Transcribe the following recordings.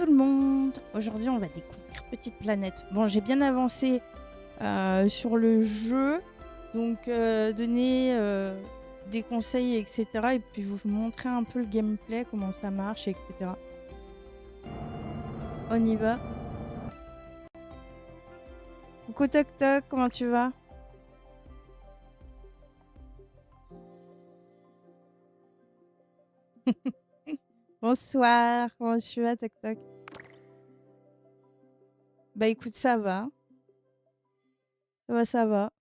tout le monde. Aujourd'hui, on va découvrir Petite Planète. Bon, j'ai bien avancé sur le jeu, donc donner des conseils, etc. Et puis vous montrer un peu le gameplay, comment ça marche, etc. On y va. Coucou Toc Toc, comment tu vas? Bonsoir, comment tu vas Toc Toc? Bah écoute, ça va. Ça va.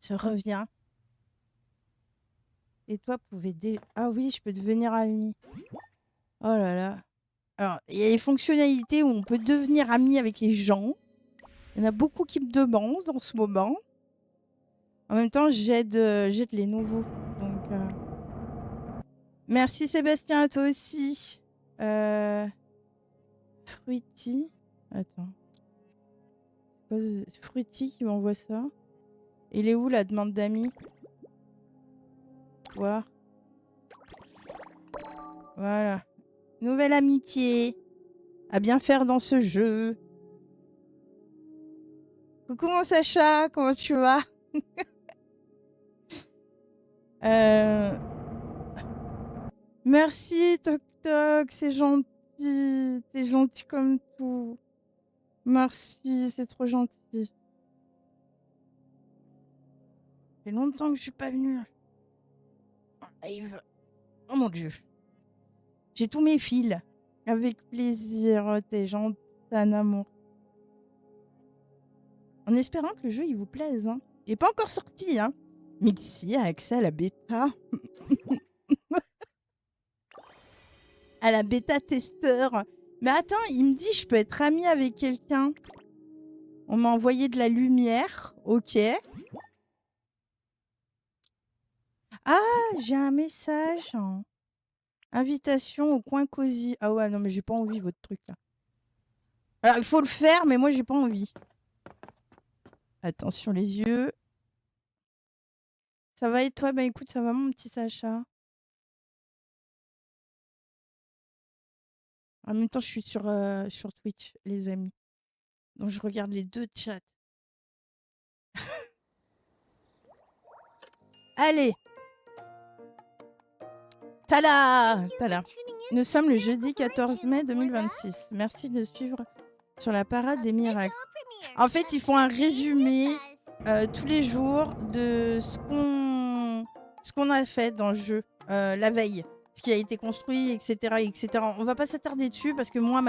Je reviens. Et toi, Ah oui, je peux devenir ami. Oh là là. Alors, il y a des fonctionnalités où on peut devenir ami avec les gens. Il y en a beaucoup qui me demandent en ce moment. En même temps, j'aide les nouveaux. Donc, merci Sébastien, à toi aussi. Fruity. Attends. C'est Fruity qui m'envoie ça. Il est où la demande d'amis? Voir. Voilà. Nouvelle amitié à bien faire dans ce jeu. Coucou mon Sacha, comment tu vas? Merci Toc Toc, c'est gentil. T'es gentil comme tout. Merci, c'est trop gentil. Ça fait longtemps que je suis pas venue en live. Oh mon dieu. J'ai tous mes fils. Avec plaisir, oh, t'es gentil, t'es un amour. En espérant que le jeu il vous plaise. Hein. Il n'est pas encore sorti, hein. Mixi a accès à la bêta. À la bêta testeur. Mais attends, il me dit je peux être ami avec quelqu'un. On m'a envoyé de la lumière. Ok. Ah, j'ai un message. Invitation au coin cosy. Ah ouais, non, mais j'ai pas envie, votre truc là. Alors, il faut le faire, mais moi, j'ai pas envie. Attention les yeux. Ça va et toi? Bah écoute, ça va mon petit Sacha. En même temps, je suis sur Twitch, les amis. Donc, je regarde les deux chats. Allez! Tada! Tada! Nous sommes le jeudi 14 mai 2026. Merci de suivre sur la parade des miracles. En fait, ils font un résumé tous les jours de ce qu'on a fait dans le jeu la veille, ce qui a été construit, etc., etc. On va pas s'attarder dessus parce que moi,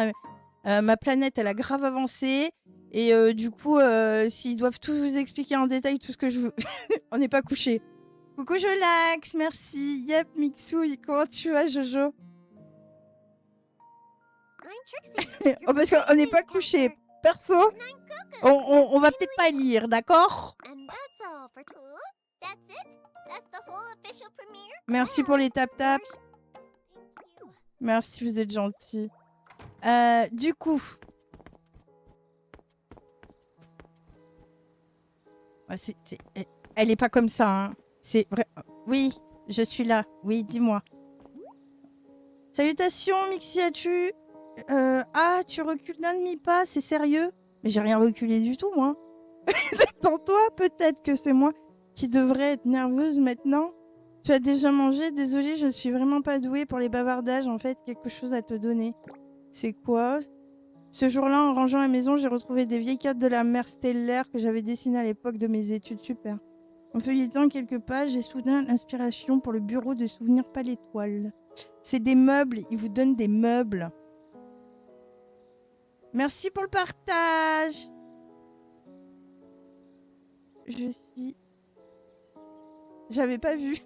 ma planète, elle a grave avancé. Et du coup, s'ils doivent tout vous expliquer en détail, tout ce que je veux, on n'est pas couché. Coucou Jolax, merci. Yep, Mixouille, comment tu vas Jojo? Oh, parce qu'on n'est pas couché. Perso, on va peut-être pas lire, d'accord? Merci pour les tap-tap. Merci, vous êtes gentils. Du coup... Elle est pas comme ça, hein. C'est vrai. Oui, je suis là. Oui, dis-moi. Salutations, Mixiatu. Ah, tu recules d'un demi-pas, c'est sérieux? Mais j'ai rien reculé du tout, moi. Dans toi, peut-être que c'est moi qui devrais être nerveuse maintenant. Tu as déjà mangé? Désolée, je suis vraiment pas douée pour les bavardages. En fait, quelque chose à te donner. C'est quoi? Ce jour-là, en rangeant la maison, j'ai retrouvé des vieilles cartes de la mer stellaire que j'avais dessinées à l'époque de mes études. Super. En feuilletant quelques pages, j'ai soudain l'inspiration pour le bureau de souvenirs pas l'étoile. C'est des meubles, ils vous donnent des meubles. Merci pour le partage. J'avais pas vu.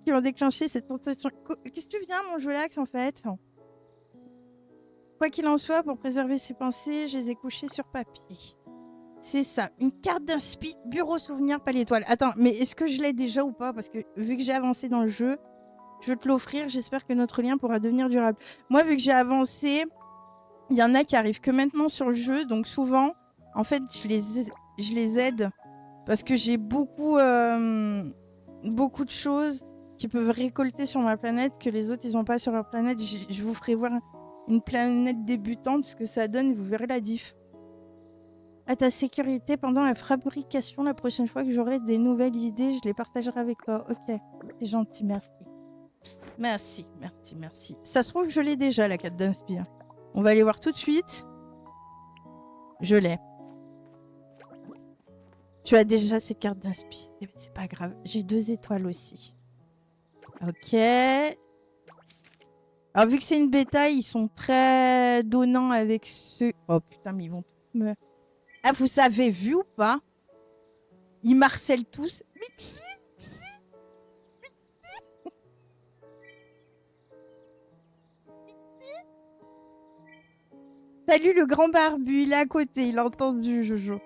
Qui ont déclenché cette sensation. Qu'est-ce que tu viens, mon Jolax, en fait? Quoi qu'il en soit, pour préserver ses pensées, je les ai couchées sur papier. C'est ça, une carte d'inspi, bureau souvenir, pas l'étoile. Attends, mais est-ce que je l'ai déjà ou pas? Parce que vu que j'ai avancé dans le jeu, je vais te l'offrir. J'espère que notre lien pourra devenir durable. Moi, vu que j'ai avancé, il y en a qui arrivent que maintenant sur le jeu. Donc souvent, en fait, je les aide. Parce que j'ai beaucoup de choses. qui peuvent récolter sur ma planète que les autres, ils n'ont pas sur leur planète. Je vous ferai voir une planète débutante, ce que ça donne, vous verrez la diff. À ta sécurité pendant la fabrication, la prochaine fois que j'aurai des nouvelles idées, je les partagerai avec toi. Ok, c'est gentil, merci. Merci, merci, merci. Ça se trouve, je l'ai déjà, la carte d'inspire. On va aller voir tout de suite. Je l'ai. Tu as déjà cette carte d'inspire. C'est pas grave. J'ai 2 étoiles aussi. Ok. Alors, vu que c'est une bêta, ils sont très donnants avec ceux... Oh putain, mais ils vont me... Ah, vous avez vu ou pas? Ils marcellent tous. Mixi, Mixi. Salut le grand barbu, il est à côté, il a entendu Jojo.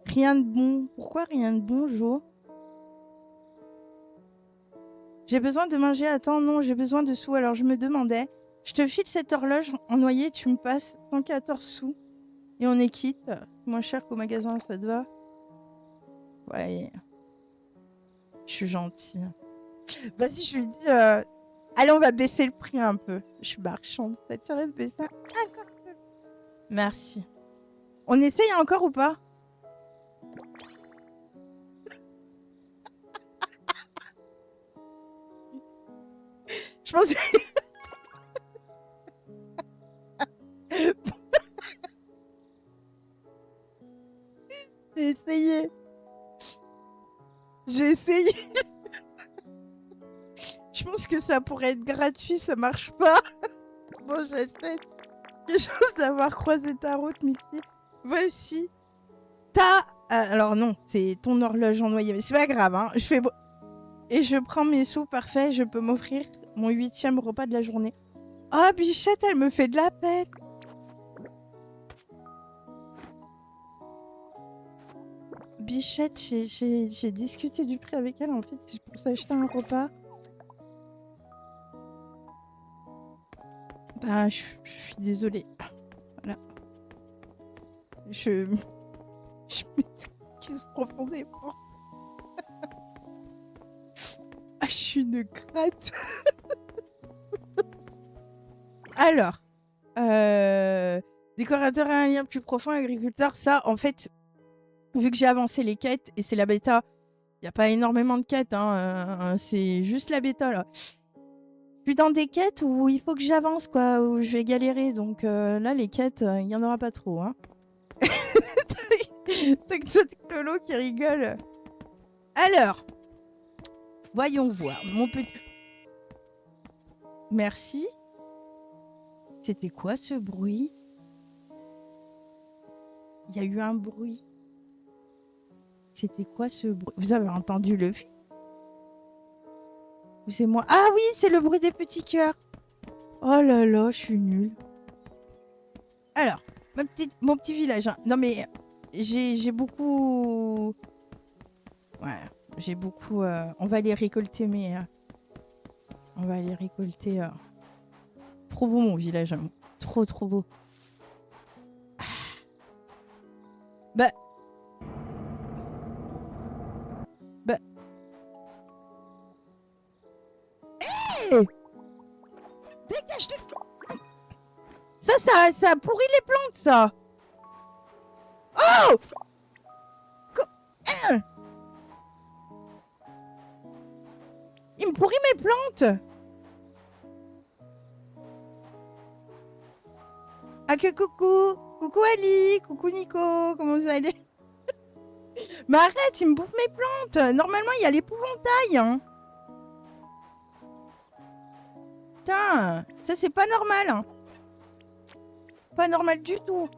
Rien de bon. Pourquoi rien de bon, Jo? J'ai besoin de manger. Attends, non, j'ai besoin de sous. Alors je me demandais, je te file cette horloge en noyer, tu me passes 114 sous et on est quitte. Moins cher qu'au magasin, ça te va? Ouais. Je suis gentille. Vas-y, je lui dis, allez, on va baisser le prix un peu. Je suis marchande. Ça t'intéresse de baisser encore? Merci. On essaye encore ou pas? Je pense que... J'ai essayé. J'ai essayé. Je pense que ça pourrait être gratuit, ça marche pas. Bon, j'achète. J'ai chance d'avoir croisé ta route, Mixi. Voici ta... alors non, c'est ton horloge en noyer, mais c'est pas grave. Hein. Je fais... Et je prends mes sous, parfait, je peux m'offrir mon 8e repas de la journée. Oh, Bichette, elle me fait de la peine. Bichette, j'ai discuté du prix avec elle, en fait, c'est pour s'acheter un repas. Bah, je suis désolée. Voilà. Je m'excuse profondément. Ah, je suis une gratte. Alors, décorateur a un lien plus profond, agriculteur, ça, en fait, vu que j'ai avancé les quêtes, et c'est la bêta, il n'y a pas énormément de quêtes, hein, c'est juste la bêta, là. Je suis dans des quêtes où il faut que j'avance, quoi, où je vais galérer, donc là, les quêtes, il n'y en aura pas trop, hein. T'as Lolo qui rigole. Alors, voyons voir, mon petit... Merci. C'était quoi ce bruit? Il y a eu un bruit. C'était quoi ce bruit? Vous avez entendu le... Ou c'est moi? Ah oui, c'est le bruit des petits cœurs. Oh là là, je suis nulle. Alors, mon petit village. Hein. Non mais, j'ai beaucoup... Ouais, j'ai beaucoup... on va les récolter, mais... on va les récolter... Trop beau mon village. Hein. Trop, trop beau. Ah. Bah... Hey, dégage de... Ça pourrit les plantes, ça. Oh, il me pourrit mes plantes. Ah que coucou. Coucou Ali. Coucou Nico. Comment vous allez? Mais arrête, il me bouffe mes plantes. Normalement, il y a l'épouvantail. Hein. Putain, ça c'est pas normal. Hein. Pas normal du tout.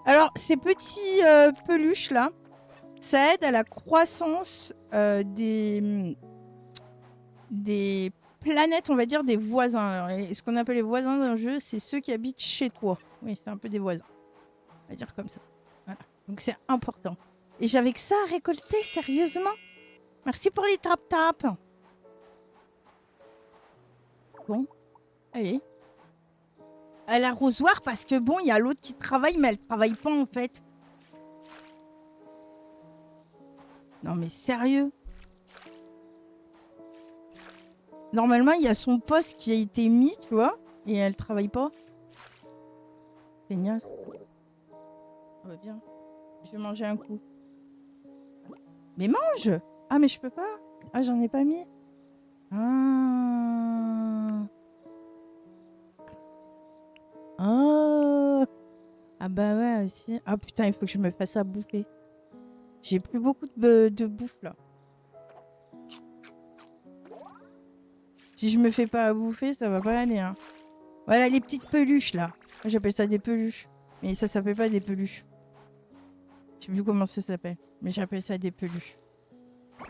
Alors, ces petits peluches là, ça aide à la croissance des planètes, on va dire, des voisins. Alors, ce qu'on appelle les voisins d'un jeu, c'est ceux qui habitent chez toi. Oui, c'est un peu des voisins. On va dire comme ça. Voilà. Donc c'est important. Et j'avais que ça à récolter, sérieusement. Merci pour les tap-tap. Bon, allez. À l'arrosoir, parce que bon, il y a l'autre qui travaille, mais elle travaille pas en fait. Non mais sérieux? Normalement, il y a son poste qui a été mis, tu vois, et elle travaille pas. Feignasse. On va bien. Je vais manger un coup. Mais mange! Ah mais je peux pas. Ah j'en ai pas mis. Ah. Ah. Ah bah ouais aussi. Ah putain, il faut que je me fasse à bouffer. J'ai plus beaucoup de bouffe là. Si je me fais pas à bouffer, ça va pas aller. Hein. Voilà les petites peluches là. Moi j'appelle ça des peluches. Mais ça s'appelle pas des peluches. Je sais plus comment ça s'appelle. Mais j'appelle ça des peluches.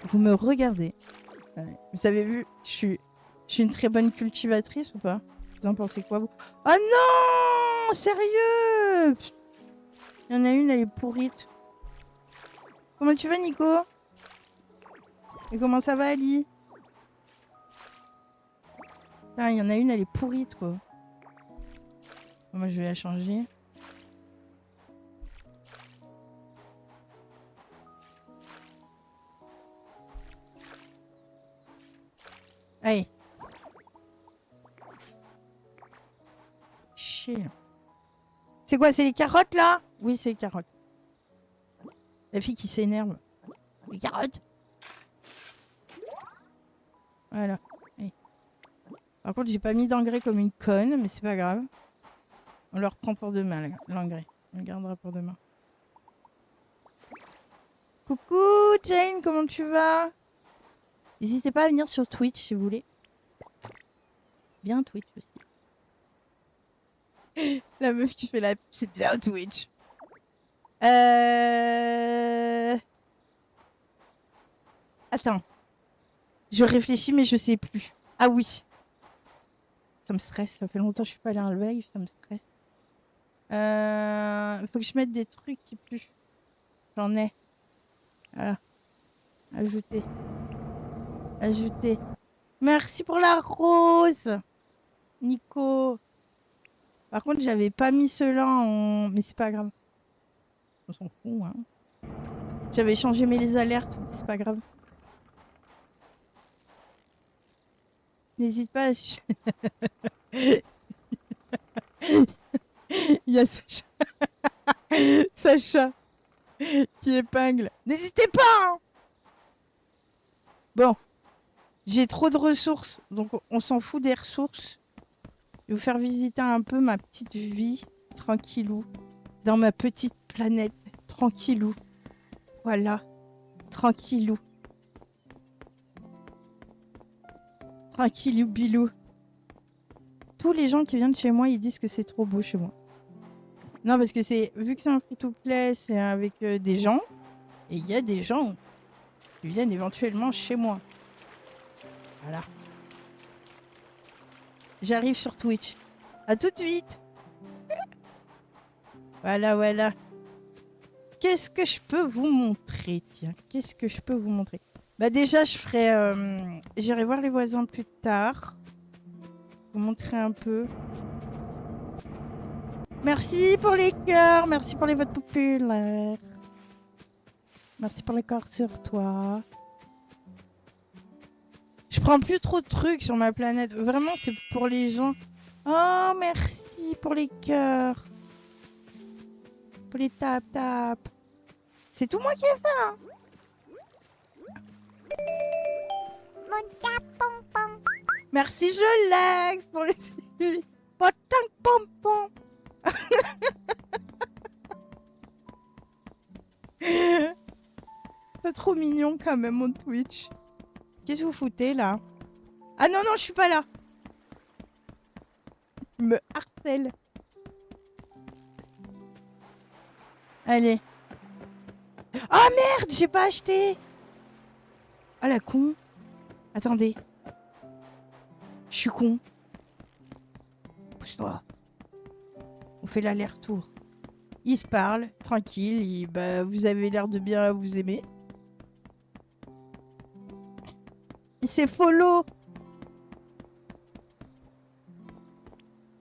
Vous me regardez. Ouais. Vous avez vu, je suis une très bonne cultivatrice ou pas? Vous en pensez quoi vous? Oh non! Sérieux? Il y en a une, elle est pourrite. Comment tu vas Nico? Et comment ça va Ali? Ah, il y en a une, elle est pourrite quoi. Moi je vais la changer. Allez. Chier. C'est quoi? C'est les carottes là? Oui, c'est les carottes. La fille qui s'énerve. Les carottes. Voilà. Allez. Par contre, j'ai pas mis d'engrais comme une conne, mais c'est pas grave. On le reprend pour demain, l'engrais. On le gardera pour demain. Coucou Jane, comment tu vas? N'hésitez pas à venir sur Twitch si vous voulez. Bien Twitch aussi. La meuf qui fait la... C'est bien Twitch. Attends. Je réfléchis mais je sais plus. Ah oui. Ça me stresse. Ça fait longtemps que je suis pas allée en live. Ça me stresse. Faut que je mette des trucs qui puent. J'en ai. Voilà. Ajouter. Ajouter. Merci pour la rose. Nico. Par contre, j'avais pas mis cela en... Mais c'est pas grave. On s'en fout, hein. J'avais changé mes alertes. C'est pas grave. N'hésite pas à... Il y a Sacha. Sacha qui épingle. N'hésitez pas hein. Bon. J'ai trop de ressources. Donc on s'en fout des ressources. Je vais vous faire visiter un peu ma petite vie. Tranquillou. Dans ma petite planète. Tranquillou. Voilà. Tranquillou. Tranquillou bilou. Tous les gens qui viennent chez moi, ils disent que c'est trop beau chez moi. Non, parce que c'est vu que c'est un free-to-play, c'est avec des gens. Et il y a des gens qui viennent éventuellement chez moi. Voilà. J'arrive sur Twitch. À tout de suite. Voilà, voilà. Qu'est-ce que je peux vous montrer? Tiens, qu'est-ce que je peux vous montrer? Bah déjà, je ferai... J'irai voir les voisins plus tard. Vous montrer un peu. Merci pour les cœurs. Merci pour les votes populaires. Merci pour les cœurs sur toi. Je prends plus trop de trucs sur ma planète. Vraiment, c'est pour les gens. Oh, merci pour les cœurs. Pour les tap-tap. C'est tout moi qui ai fait, hein. Merci, je laxe pour les suivis. Pompon. Pas trop mignon quand même, mon Twitch. Qu'est-ce que vous foutez là? Ah non, non, je suis pas là. Il me harcèle. Allez. Oh merde, j'ai pas acheté. Ah la con. Attendez. Je suis con. Pousse-toi. On fait l'aller-retour. Ils se parlent, tranquille. Bah, vous avez l'air de bien vous aimer. Il s'est follow.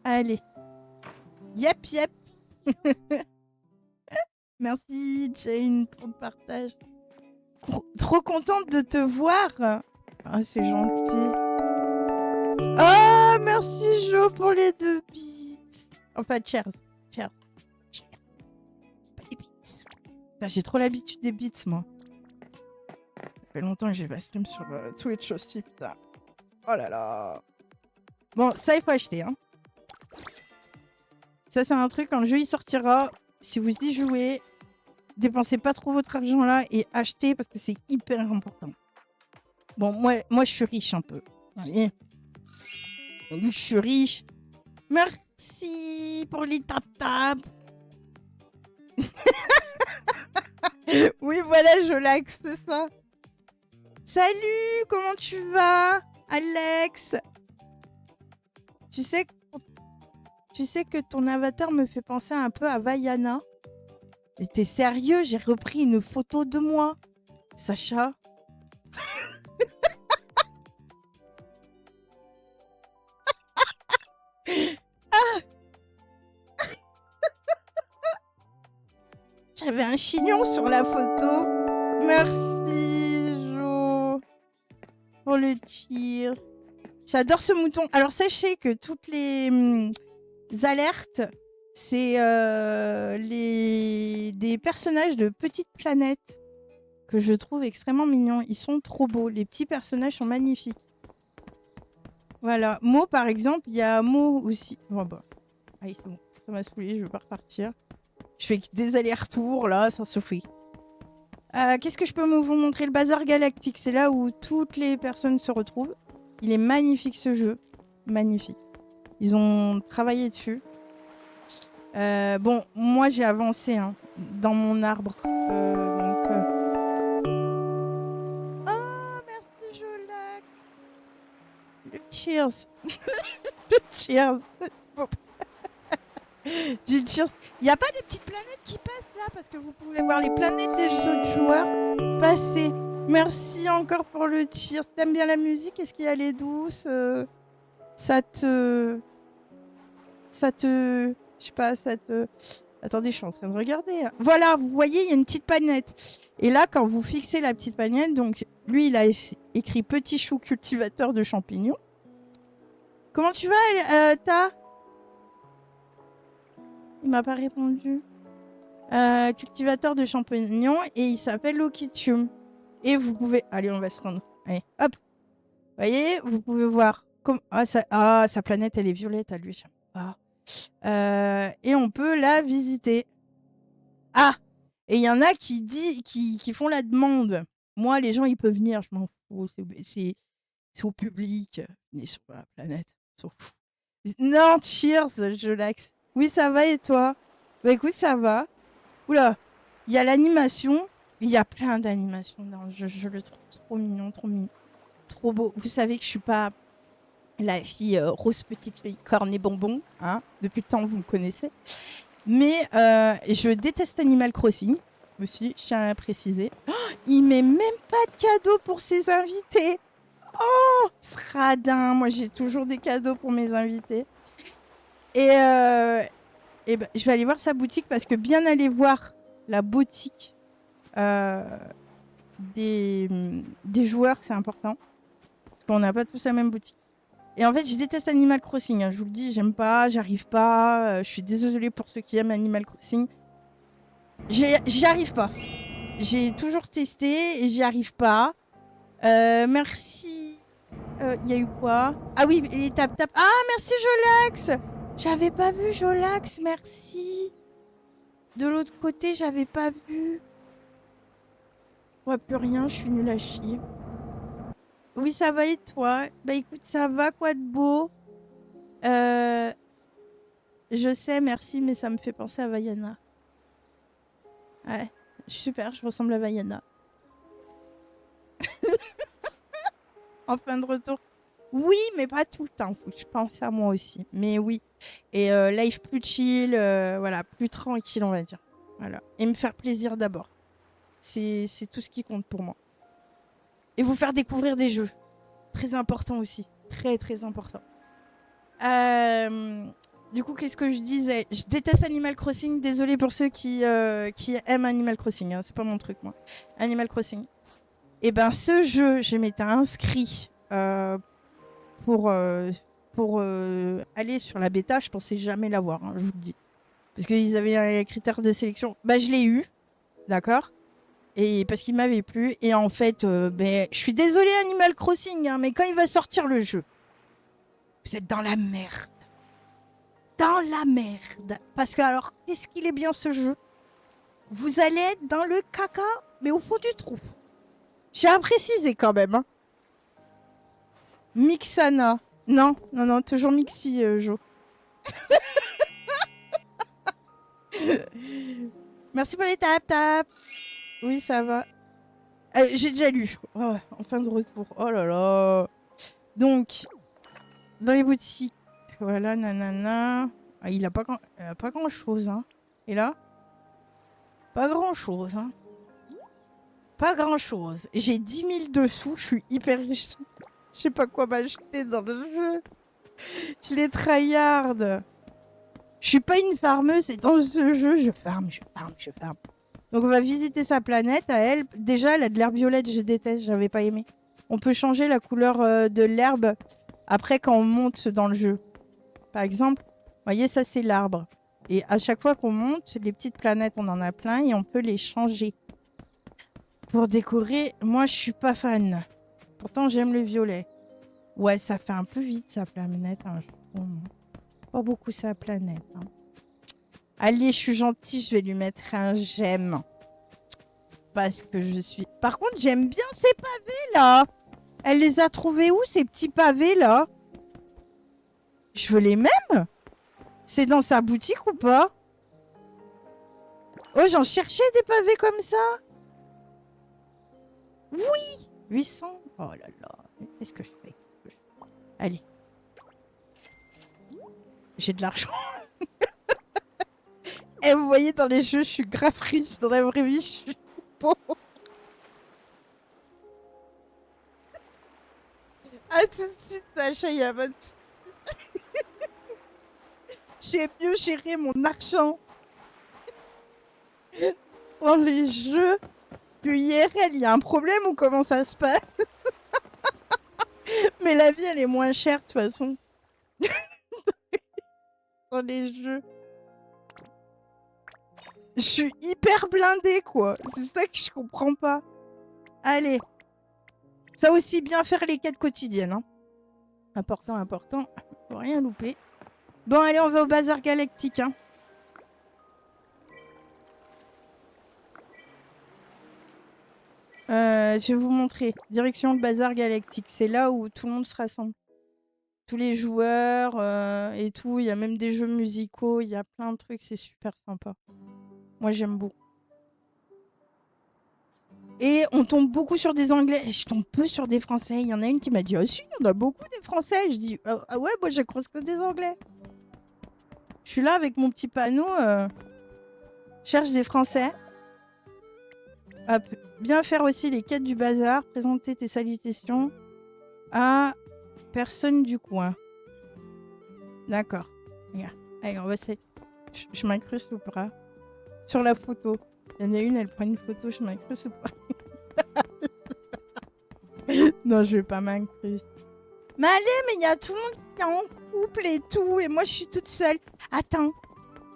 Allez. Yep. Merci, Jane, pour le partage. Trop contente de te voir. Ah, c'est gentil. Oh, merci Jo pour les 2 bits. Enfin, cheers. Cheers. Cheers. Pas les bits. Putain, j'ai trop l'habitude des bits, moi. Ça fait longtemps que j'ai pas stream sur Twitch aussi, putain. Oh là là. Bon, ça, il faut acheter, hein. Ça, c'est un truc, quand le jeu il sortira, si vous y jouez, dépensez pas trop votre argent là et achetez parce que c'est hyper important. Bon, moi je suis riche un peu. Voyez. Donc, je suis riche. Merci pour les tap-tap. Oui, voilà, je l'axe, c'est ça. Salut, comment tu vas, Alex? Tu sais que ton avatar me fait penser un peu à Vaiana. Mais t'es sérieux? J'ai repris une photo de moi. Sacha. Ah. J'avais un chignon sur la photo. Merci, Jo, pour le tir. J'adore ce mouton. Alors, sachez que toutes les alertes, c'est des personnages de Petite Planète que je trouve extrêmement mignons. Ils sont trop beaux. Les petits personnages sont magnifiques. Voilà. Mo, par exemple, il y a Mo aussi. Oh, bah. Allez, c'est bon. Ça m'a saoulé, je veux pas repartir. Je fais des allers-retours, là, ça suffit. Qu'est-ce que je peux vous montrer? Le bazar galactique, c'est là où toutes les personnes se retrouvent. Il est magnifique, ce jeu. Magnifique. Ils ont travaillé dessus. Bon, moi, j'ai avancé hein, dans mon arbre. Oh, merci, Jolac. Le cheers. Le cheers. Du cheers. Il n'y a pas des petites planètes qui passent là parce que vous pouvez voir les planètes des autres joueurs passer. Merci encore pour le cheers. T'aimes bien la musique? Est-ce qu'elle est douce? Ça te... Je sais pas, ça te... Attendez, je suis en train de regarder. Voilà, vous voyez, il y a une petite panette. Et là, quand vous fixez la petite panette, donc lui, il a écrit Petit chou cultivateur de champignons. Comment tu vas, Ta? Il m'a pas répondu. Cultivateur de champignons et il s'appelle Lokitium. Et vous pouvez... Allez, on va se rendre. Allez, hop. Vous voyez, vous pouvez voir. Sa planète, elle est violette à lui. J'aime pas. Et on peut la visiter. Ah! Et il y en a qui font la demande. Moi, les gens, ils peuvent venir. Je m'en fous. C'est au public. Venez sur la planète. Ils s'en foutent. Non, cheers, je l'axe. Oui, ça va et toi? Bah écoute, ça va. Oula, il y a l'animation. Il y a plein d'animations dans le jeu. Je le trouve trop mignon, trop beau. Vous savez que je suis pas la fille rose petite licorne et bonbon. Hein, depuis le temps, vous me connaissez. Mais je déteste Animal Crossing aussi, je tiens à préciser. Oh, il met même pas de cadeaux pour ses invités. Oh, ce radin. Moi, j'ai toujours des cadeaux pour mes invités. Et ben, je vais aller voir sa boutique parce que bien aller voir la boutique des joueurs, c'est important. Parce qu'on n'a pas tous la même boutique. Et en fait, je déteste Animal Crossing. Hein, je vous le dis, j'aime pas, j'arrive pas. Je suis désolée pour ceux qui aiment Animal Crossing. J'y arrive pas. J'ai toujours testé et j'y arrive pas. Merci. Il y a eu quoi? Ah oui, les tap-tap. Ah, merci Jolax. J'avais pas vu Jolax, merci. De l'autre côté, j'avais pas vu. Je vois plus rien, je suis nulle à chier. Oui, ça va et toi? Bah écoute, ça va, quoi de beau? Je sais, merci, mais ça me fait penser à Vaiana. Ouais, super, je ressemble à Vaiana. En fin de retour. Oui, mais pas tout le temps. Faut que je pense à moi aussi. Mais oui. Et life plus chill, voilà, plus tranquille, on va dire. Voilà. Et me faire plaisir d'abord. C'est tout ce qui compte pour moi. Et vous faire découvrir des jeux. Très important aussi. Très, très important. Du coup, qu'est-ce que je disais? Je déteste Animal Crossing. Désolée pour ceux qui aiment Animal Crossing. Hein. C'est pas mon truc, moi. Animal Crossing. Et ben ce jeu, je m'étais inscrit pour, aller sur la bêta. Je pensais jamais l'avoir, hein, je vous le dis. Parce qu'ils avaient un critère de sélection. Bah, je l'ai eu, d'accord. Et parce qu'il m'avait plu. Et en fait, ben, je suis désolée Animal Crossing, hein, mais quand il va sortir le jeu, vous êtes dans la merde. Dans la merde. Parce que alors, qu'est-ce qu'il est bien ce jeu? Vous allez être dans le caca, mais au fond du trou. J'ai à préciser quand même. Hein. Mixana. Non, non, non, toujours Mixi, Jo. Merci pour les tap-tap. Oui, ça va. J'ai déjà lu. Oh, en fin de retour. Oh là là. Donc, dans les boutiques, voilà, nanana. Ah, il a pas grand-chose. Hein. Et là, pas grand-chose. Hein. Pas grand-chose. J'ai 10 000 dessous. Je suis hyper riche. Je sais pas quoi m'acheter dans le jeu. Je les tryhard. Je suis pas une farmeuse et dans ce jeu, je farme. Donc on va visiter sa planète à elle. Déjà, elle a de l'herbe violette, je déteste, j'avais pas aimé. On peut changer la couleur de l'herbe après quand on monte dans le jeu. Par exemple, vous voyez, ça c'est l'arbre. Et à chaque fois qu'on monte, les petites planètes, on en a plein et on peut les changer. Pour décorer, moi je suis pas fan. Pourtant j'aime le violet. Ouais, ça fait un peu vite sa planète, hein, je trouve. Pas beaucoup sa planète. Hein. Allez, je suis gentille, je vais lui mettre un j'aime. Parce que je suis... Par contre, j'aime bien ces pavés, là. Elle les a trouvés où, ces petits pavés, là? Je veux les mêmes. C'est dans sa boutique ou pas? Oh, j'en cherchais des pavés comme ça. Oui 800. Oh là là. Qu'est-ce que je fais? Allez. J'ai de l'argent. Et vous voyez, dans les jeux, je suis grave riche. Dans la vraie vie, je suis pauvre. Ah, tout de suite, Sacha, il y a pas de... J'ai mieux géré mon argent dans les jeux que IRL. Il y a un problème ou comment ça se passe? Mais la vie, elle est moins chère, de toute façon. Dans les jeux. Je suis hyper blindée, quoi. C'est ça que je comprends pas. Allez. Ça aussi, bien faire les quêtes quotidiennes. Hein. Important, important. Faut rien louper. Bon, allez, on va au bazar galactique. Hein. Je vais vous montrer. Direction le bazar galactique. C'est là où tout le monde se rassemble. Tous les joueurs et tout. Il y a même des jeux musicaux. Il y a plein de trucs. C'est super sympa. Moi, j'aime beaucoup. Et on tombe beaucoup sur des Anglais. Et je tombe peu sur des Français. Il y en a une qui m'a dit « Ah si, il y en a beaucoup des Français !» Je dis « Ah ouais, moi, je croise que des Anglais. » Je suis là avec mon petit panneau. Cherche des Français. Hop. Bien faire aussi les quêtes du bazar. Présenter tes salutations à personne du coin. D'accord. Regarde. Allez, on va essayer. Je m'incruste ou pas? Sur la photo. Il y en a une, elle prend une photo, je m'incruste ou pas? Non, je vais pas m'incruster. Mais allez, mais il y a tout le monde qui est en couple et tout, et moi je suis toute seule. Attends.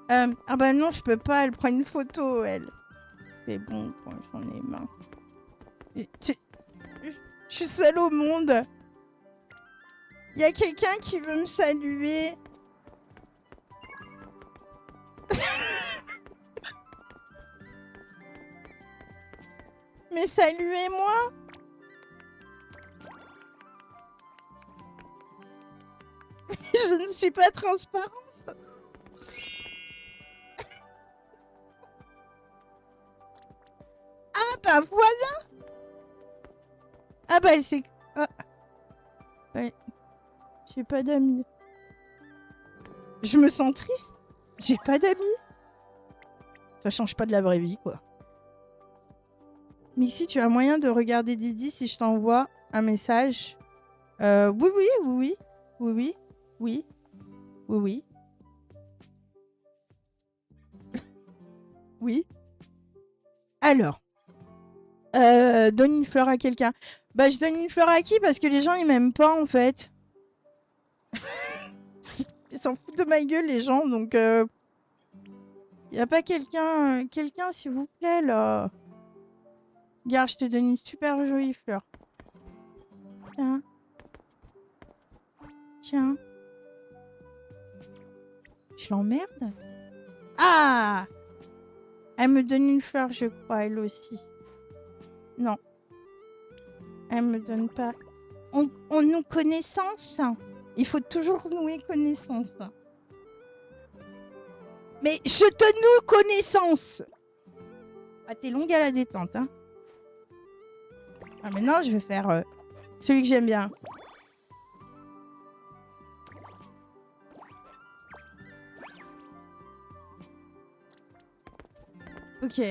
Ah bah non, je peux pas, elle prend une photo, elle. C'est bon, quoi, j'en ai marre. Je suis seule au monde. Il y a quelqu'un qui veut me saluer. Mais saluez-moi. Je ne suis pas transparente. Ah bah voilà. Ah bah elle s'est... Ah. Ouais. J'ai pas d'amis. Je me sens triste. J'ai pas d'amis. Ça change pas de la vraie vie, quoi. Mixi, tu as moyen de regarder Didi si je t'envoie un message? Oui, oui, oui, oui. Oui, oui. Oui. Oui, oui. Oui. Alors. Donne une fleur à quelqu'un. Bah, je donne une fleur à qui? Parce que les gens, ils m'aiment pas, en fait. Ils s'en foutent de ma gueule, les gens, donc... Y a pas quelqu'un... quelqu'un, s'il vous plaît, là. Regarde, je te donne une super jolie fleur. Tiens. Tiens. Je l'emmerde? Ah! Elle me donne une fleur, je crois, elle aussi. Non. Elle me donne pas... On noue connaissance. Il faut toujours nouer connaissance. Mais je te noue connaissance. Ah, t'es longue à la détente, hein. Ah, maintenant, je vais faire celui que j'aime bien. Ok.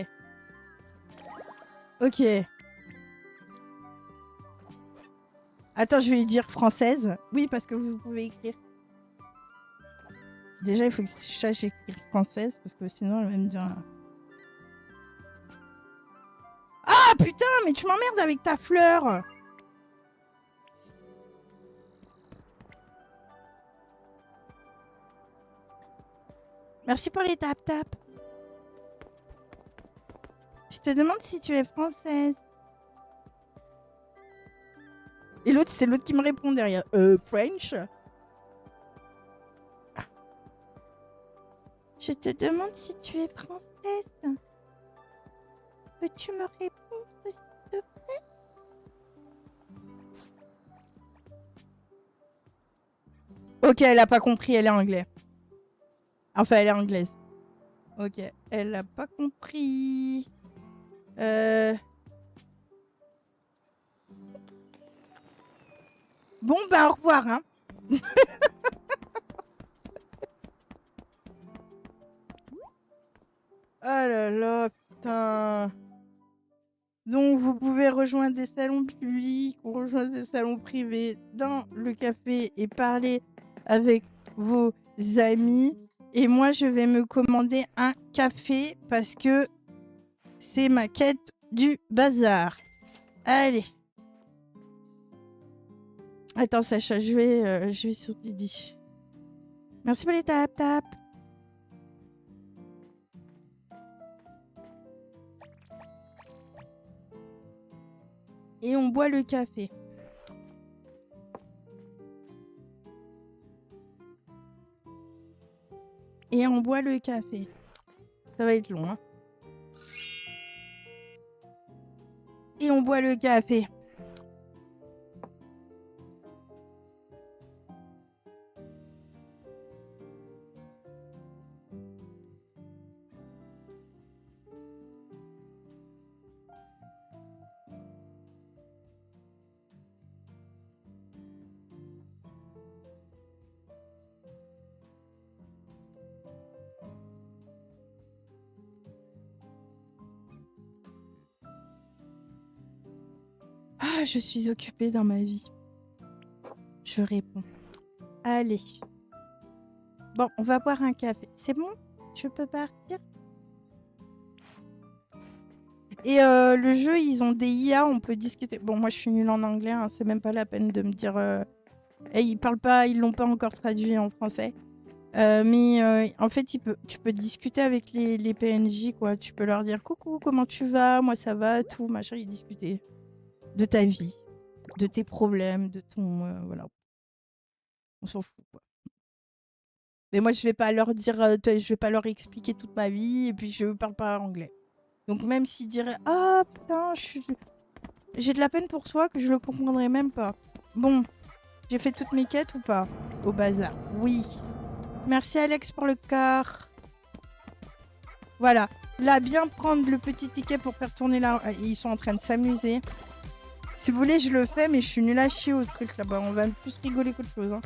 Ok. Attends, je vais lui dire française. Oui, parce que vous pouvez écrire. Déjà, il faut que je sache écrire française, parce que sinon, elle va me dire... Ah, putain, mais tu m'emmerdes avec ta fleur. Merci pour les tap-tap. Je te demande si tu es française. Et l'autre, c'est l'autre qui me répond derrière. French? Je te demande si tu es française. Peux-tu me répondre, s'il te plaît? Ok, elle a pas compris, elle est anglaise. Enfin, elle est anglaise. Ok, elle a pas compris. Bon, bah, au revoir, hein. Oh là là, putain. Donc, vous pouvez rejoindre des salons publics ou rejoindre des salons privés dans le café et parler avec vos amis. Et moi, je vais me commander un café parce que c'est ma quête du bazar. Allez. Attends, Sacha, je vais sur Didi. Merci pour les tap-tap. Et on boit le café. Et on boit le café. Ça va être long, hein. Et on boit le café. Ah, je suis occupée dans ma vie. Je réponds. Allez. Bon, on va boire un café. C'est bon? Je peux partir? Et le jeu, ils ont des IA, on peut discuter. Bon, moi, je suis nulle en anglais, hein, c'est même pas la peine de me dire... Et ils parlent pas, ils l'ont pas encore traduit en français. Mais en fait, tu peux discuter avec les PNJ, quoi. Tu peux leur dire coucou, comment tu vas? Moi, ça va, tout, machin. Ils discuter de ta vie, de tes problèmes, de ton. Voilà. On s'en fout, quoi. Mais moi, je vais pas leur dire, je vais pas leur expliquer toute ma vie et puis je parle pas anglais. Donc, même s'ils diraient ah putain, j'ai de la peine pour toi que je le comprendrais même pas. Bon, j'ai fait toutes mes quêtes ou pas? Au bazar. Oui. Merci Alex pour le car. Voilà. Là, bien prendre le petit ticket pour faire tourner la... Ils sont en train de s'amuser. Si vous voulez, je le fais, mais je suis nulle à chier au truc là-bas. On va plus rigoler qu'autre chose. Hein.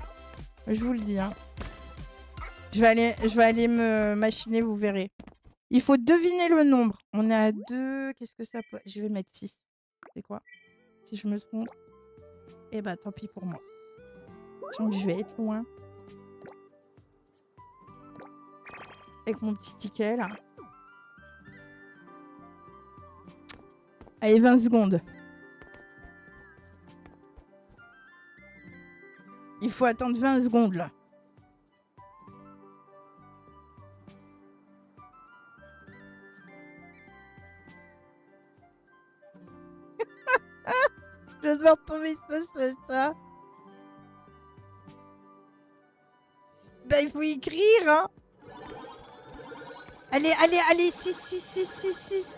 Je vous le dis. Hein. Je vais aller me machiner, vous verrez. Il faut deviner le nombre. On est à 2. Qu'est-ce que ça peut... Je vais mettre 6. C'est quoi? Si je me trompe. Eh bah, tant pis pour moi. Donc, je vais être loin. Avec mon petit ticket là. Allez, 20 secondes. Il faut attendre 20 secondes, là. Je dois retrouver ça. Bah, il faut écrire, hein. Allez, 6,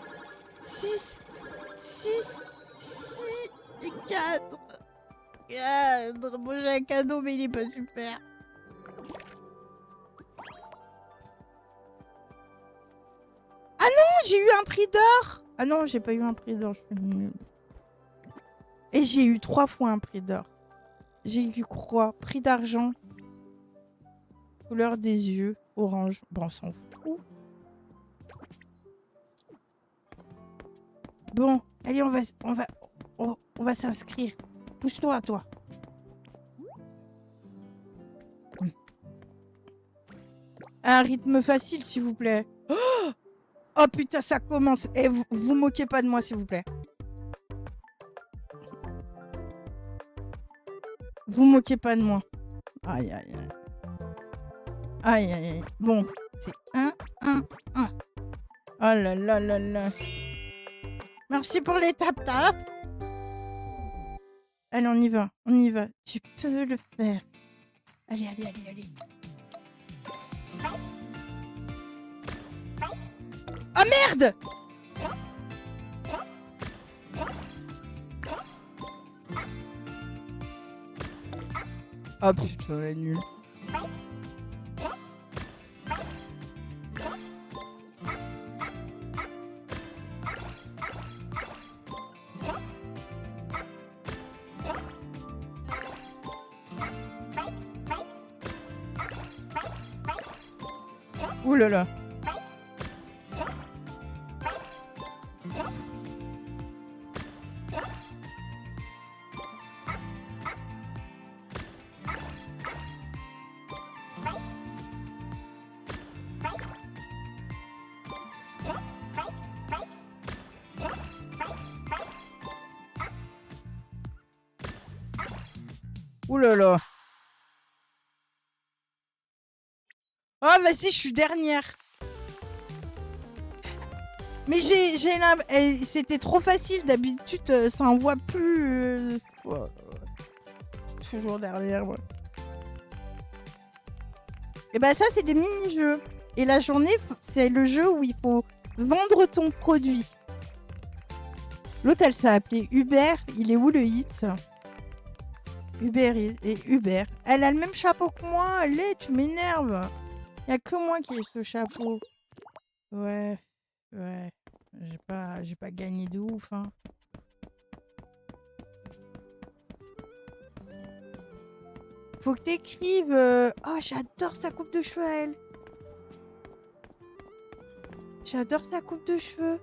4. Bon, j'ai un cadeau, mais il est pas super. Ah non, j'ai eu un prix d'or. Ah non, j'ai pas eu un prix d'or, je suis nulle. Et j'ai eu 3 fois un prix d'or. J'ai eu quoi? Prix d'argent. Couleur des yeux, orange. Bon, on s'en fout. Bon, allez, on va s'inscrire. Pousse-toi, toi. Un rythme facile, s'il vous plaît. Oh putain, ça commence. Et vous moquez pas de moi, s'il vous plaît. Vous moquez pas de moi. Aïe, aïe, aïe. Aïe, aïe, aïe. Bon, c'est 1, 1, 1. Oh là là là là. Merci pour les tap-tap. Allez, on y va, on y va. Tu peux le faire. Allez, allez, allez, allez. Oh merde! Oh putain, elle est nulle. Ouh là là. Ouh là là. Oh vas-y, je suis dernière. Mais j'ai l'impression... C'était trop facile, d'habitude ça envoie plus... Toujours derrière, ouais. Et bah ça c'est des mini-jeux. Et la journée, c'est le jeu où il faut vendre ton produit. L'autre, elle s'est appelée Uber. Il est où le hit? Uber et Uber. Elle a le même chapeau que moi. Allez, tu m'énerves. Il n'y a que moi qui ai ce chapeau. Ouais. J'ai pas gagné de ouf, hein. Faut que t'écrives. Oh, j'adore sa coupe de cheveux, elle. J'adore sa coupe de cheveux.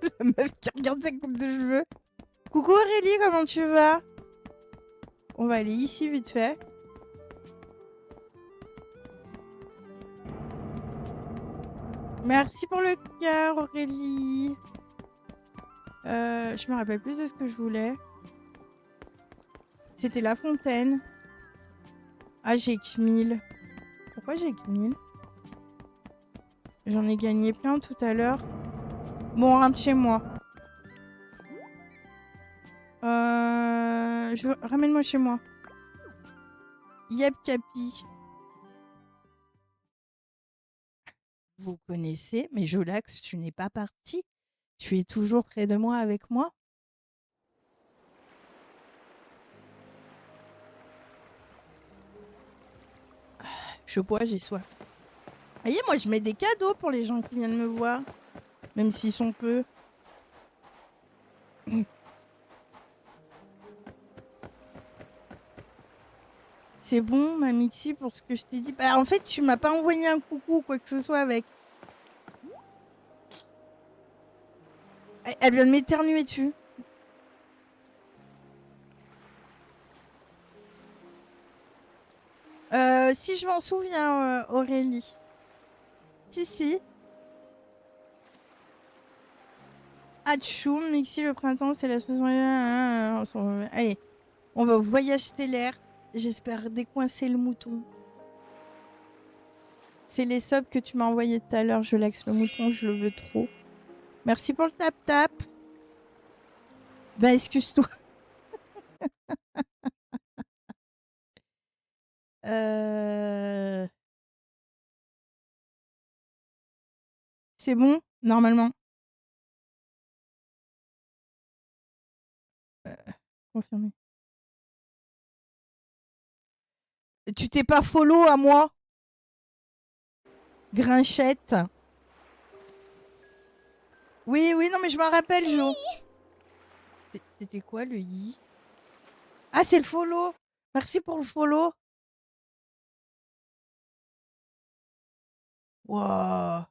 La meuf qui regarde sa coupe de cheveux. Coucou Aurélie, comment tu vas? On va aller ici vite fait. Merci pour le cœur, Aurélie. Je me rappelle plus de ce que je voulais. C'était La Fontaine. Ah, j'ai que 1000. Pourquoi j'ai que 1000? J'en ai gagné plein tout à l'heure. Bon, on rentre chez moi. Ramène-moi chez moi. Yep Capi. Vous connaissez, mais Jolax, tu n'es pas parti. Tu es toujours près de moi avec moi. Je bois, j'ai soif. Voyez, moi, je mets des cadeaux pour les gens qui viennent me voir. Même s'ils sont peu. C'est bon, ma Mixi, pour ce que je t'ai dit. Bah, en fait, tu m'as pas envoyé un coucou ou quoi que ce soit avec. Elle vient de m'éternuer dessus. Si je m'en souviens, Aurélie. Si. Tchoum, Mixi, le printemps, c'est la saison. Allez, on va au voyage stellaire. J'espère décoincer le mouton. C'est les subs que tu m'as envoyé tout à l'heure. Je l'ex le mouton, je le veux trop. Merci pour le tap-tap. Bah, excuse-toi. C'est bon, normalement. Confirmé. Tu t'es pas follow à moi, Grinchette. Oui, oui, non, mais je m'en rappelle, Jo. C'était quoi le yi? Ah, c'est le follow. Merci pour le follow. Wow.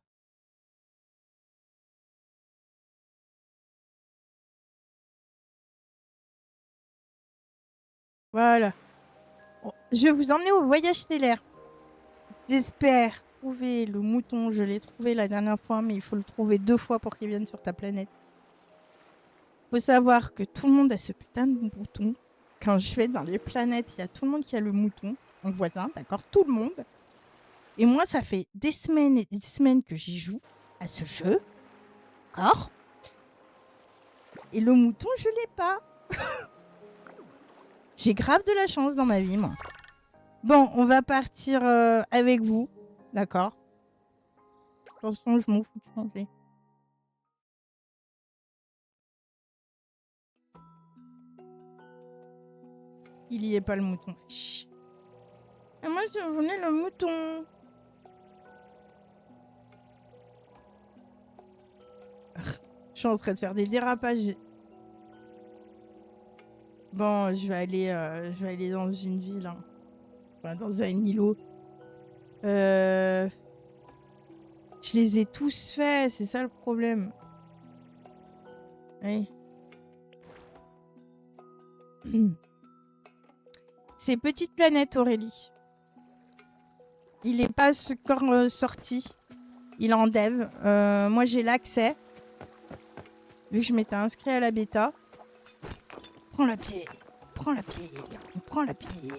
Voilà. Je vais vous emmener au voyage stellaire. J'espère trouver le mouton. Je l'ai trouvé la dernière fois, mais il faut le trouver 2 fois pour qu'il vienne sur ta planète. Faut savoir que tout le monde a ce putain de mouton. Quand je vais dans les planètes, il y a tout le monde qui a le mouton. Mon voisin, d'accord? Tout le monde. Et moi, ça fait des semaines et des semaines que j'y joue à ce jeu. D'accord? Et le mouton, je l'ai pas. J'ai grave de la chance dans ma vie, moi. Bon, on va partir avec vous. D'accord? De toute façon, je m'en fous de changer. Il y est pas le mouton. Chut. Et moi, je voulais le mouton. Je suis en train de faire des dérapages. Bon, je vais aller dans une ville. Hein. Enfin, dans un îlot. Je les ai tous faits, c'est ça le problème. Oui. C'est Petite Planète, Aurélie. Il n'est pas encore sorti. Il est en dev. Moi, j'ai l'accès. Vu que je m'étais inscrit à la bêta. Prends la pied. Prends la pied. Prends la pied.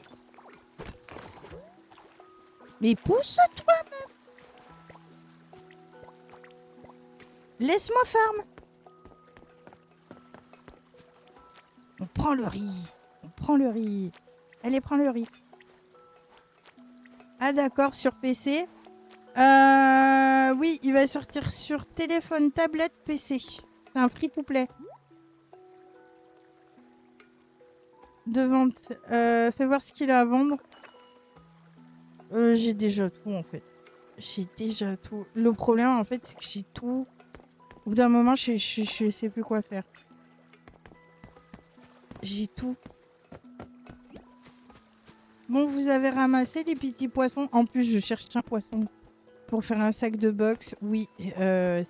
Mais pousse-toi, même. Laisse-moi farm. On prend le riz. On prend le riz. Allez, prends le riz. Ah d'accord, sur PC. Oui, il va sortir sur téléphone, tablette, PC. C'est un free-to-play. De vente. Fais voir ce qu'il a à vendre. J'ai déjà tout, en fait. J'ai déjà tout. Le problème, en fait, c'est que j'ai tout. Au bout d'un moment, je sais plus quoi faire. J'ai tout. Bon, vous avez ramassé les petits poissons. En plus, je cherche un poisson pour faire un sac de box. Oui,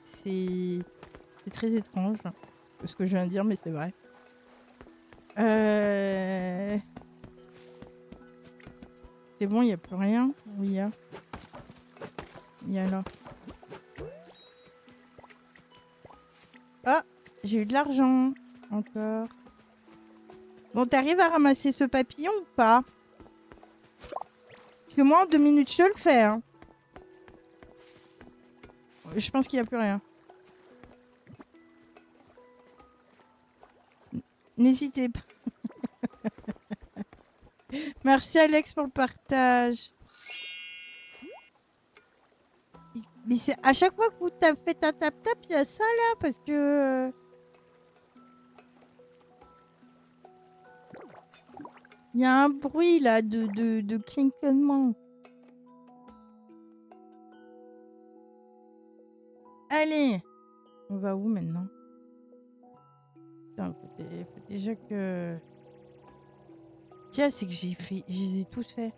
c'est très étrange ce que je viens de dire, mais c'est vrai. C'est bon, il n'y a plus rien. Oui, il y a. Il y a là. Ah, j'ai eu de l'argent. Encore. Bon, t'arrives à ramasser ce papillon ou pas? Parce que moi, en 2 minutes, je te le fais. Hein. Je pense qu'il n'y a plus rien. N'hésitez pas. Merci Alex pour le partage. Mais c'est à chaque fois que vous faites un tap-tap, il y a ça là, parce que... Il y a un bruit là de clinquement. Allez, on va où maintenant? Putain, faut déjà que... Tiens, c'est que je les ai tous faits.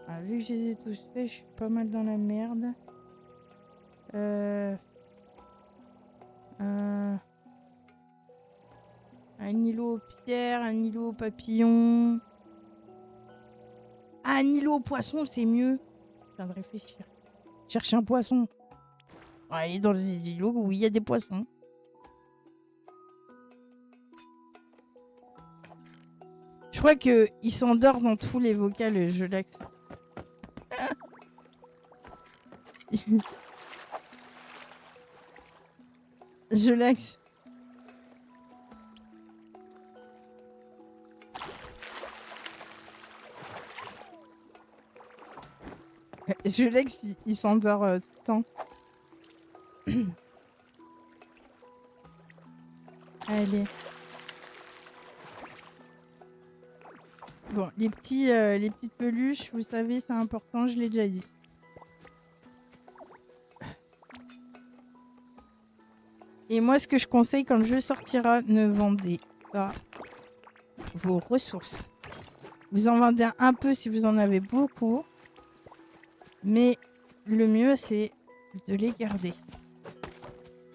Ah, vu que je les ai tous faits, je suis pas mal dans la merde. Un îlot aux pierres, un îlot aux papillons. Ah, un îlot aux poissons, c'est mieux. Je viens de réfléchir. Chercher un poisson. On va aller dans les îlots où il y a des poissons. crois qu'il s'endort dans tous les vocals, je l'axe. Je l'axe. Je l'ex, il s'endort tout le temps. Allez. Bon, les petites peluches, vous savez, c'est important, je l'ai déjà dit. Et moi, ce que je conseille quand le jeu sortira, ne vendez pas vos ressources. Vous en vendez un peu si vous en avez beaucoup. Mais le mieux, c'est de les garder.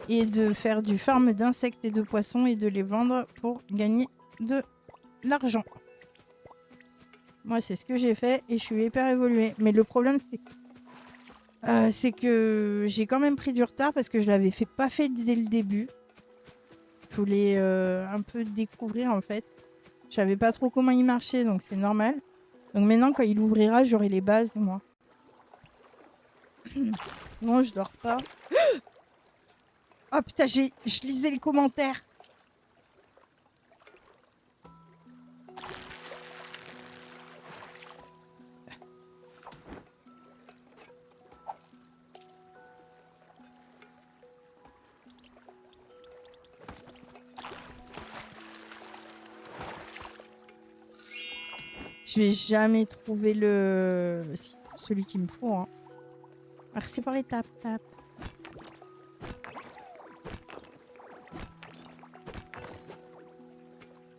Et de faire du farm d'insectes et de poissons et de les vendre pour gagner de l'argent. Moi, c'est ce que j'ai fait et je suis hyper évoluée. Mais le problème, c'est que j'ai quand même pris du retard parce que je l'avais pas fait dès le début. Je voulais un peu découvrir en fait. Je savais pas trop comment il marchait, donc c'est normal. Donc maintenant, quand il ouvrira, j'aurai les bases, moi. Non, je dors pas. Oh putain, je lisais les commentaires. Je vais jamais trouver celui qu'il me faut. Hein. Merci pour les tap-tap.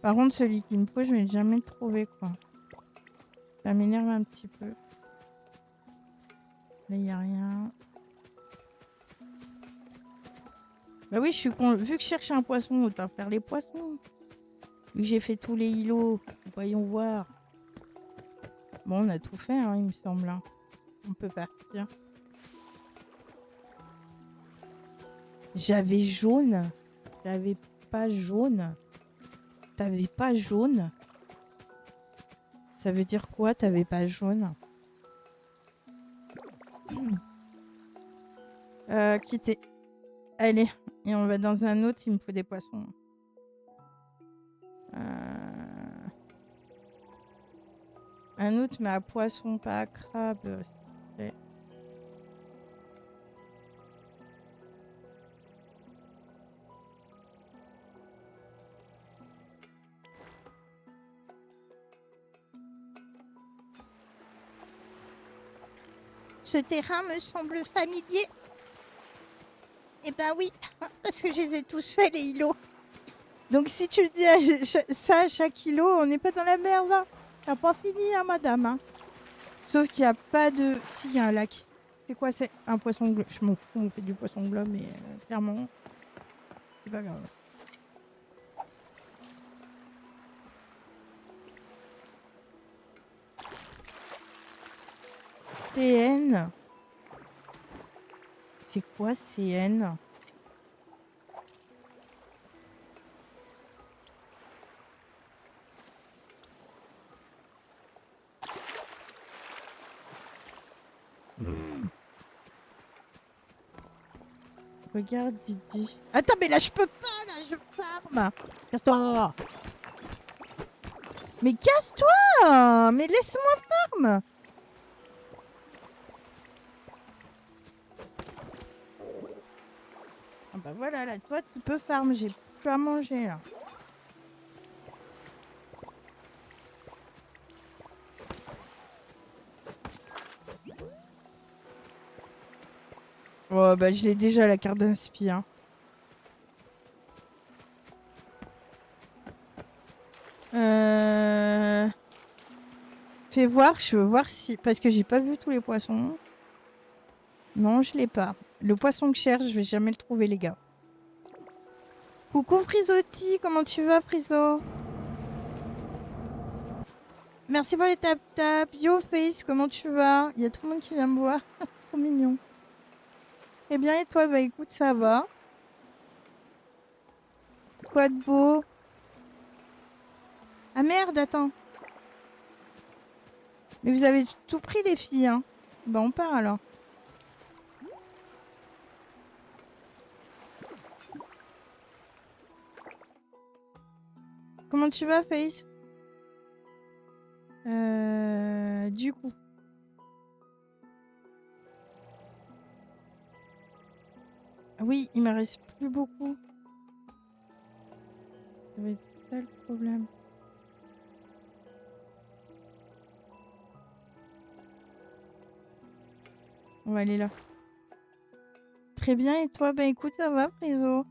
Par contre, celui qu'il me faut, je vais jamais le trouver, quoi. Ça m'énerve un petit peu. Là, il n'y a rien. Bah oui, je suis con. Vu que je cherche un poisson, autant faire les poissons. Vu que j'ai fait tous les îlots. Voyons voir. Bon, on a tout fait, hein, il me semble. Hein. On peut partir. J'avais jaune. J'avais pas jaune. T'avais pas jaune? Ça veut dire quoi, t'avais pas jaune? Quitter. Allez, et on va dans un autre, il me faut des poissons. Un autre, mais à poisson, pas à crabe. S'il vous plaît. Ce terrain me semble familier. Eh ben oui, parce que je les ai tous faits, les îlots. Donc si tu dis ça à chaque îlot, on n'est pas dans la merde. Hein. T'as pas fini, hein, madame. Hein. Sauf qu'il n'y a pas de... Si, il y a un lac. C'est quoi, c'est un poisson globe? Je m'en fous, on fait du poisson globe, mais clairement, c'est pas grave. CN. C'est quoi CN? Regarde Didi. Attends, mais là je peux pas, là je farme. Casse-toi. Mais casse-toi. Mais laisse-moi farm. Ah bah voilà, là toi tu peux farm, j'ai plus à manger là. Oh bah je l'ai déjà la carte d'inspi. Hein. Fais voir, je veux voir si... Parce que j'ai pas vu tous les poissons. Non, je l'ai pas. Le poisson que je cherche, je vais jamais le trouver, les gars. Coucou Frisotti, comment tu vas Friso? Merci pour les tap-tap. Yo Face, comment tu vas? Il y a tout le monde qui vient me voir. C'est trop mignon. Eh bien, et toi? Bah écoute, ça va. Quoi de beau? Ah merde, attends. Mais vous avez tout pris les filles, hein. Bah on part alors. Comment tu vas, Face? Du coup. Oui, il me reste plus beaucoup. Ça va être ça le problème. On va aller là. Très bien, et toi? Bah écoute, ça va, Friso?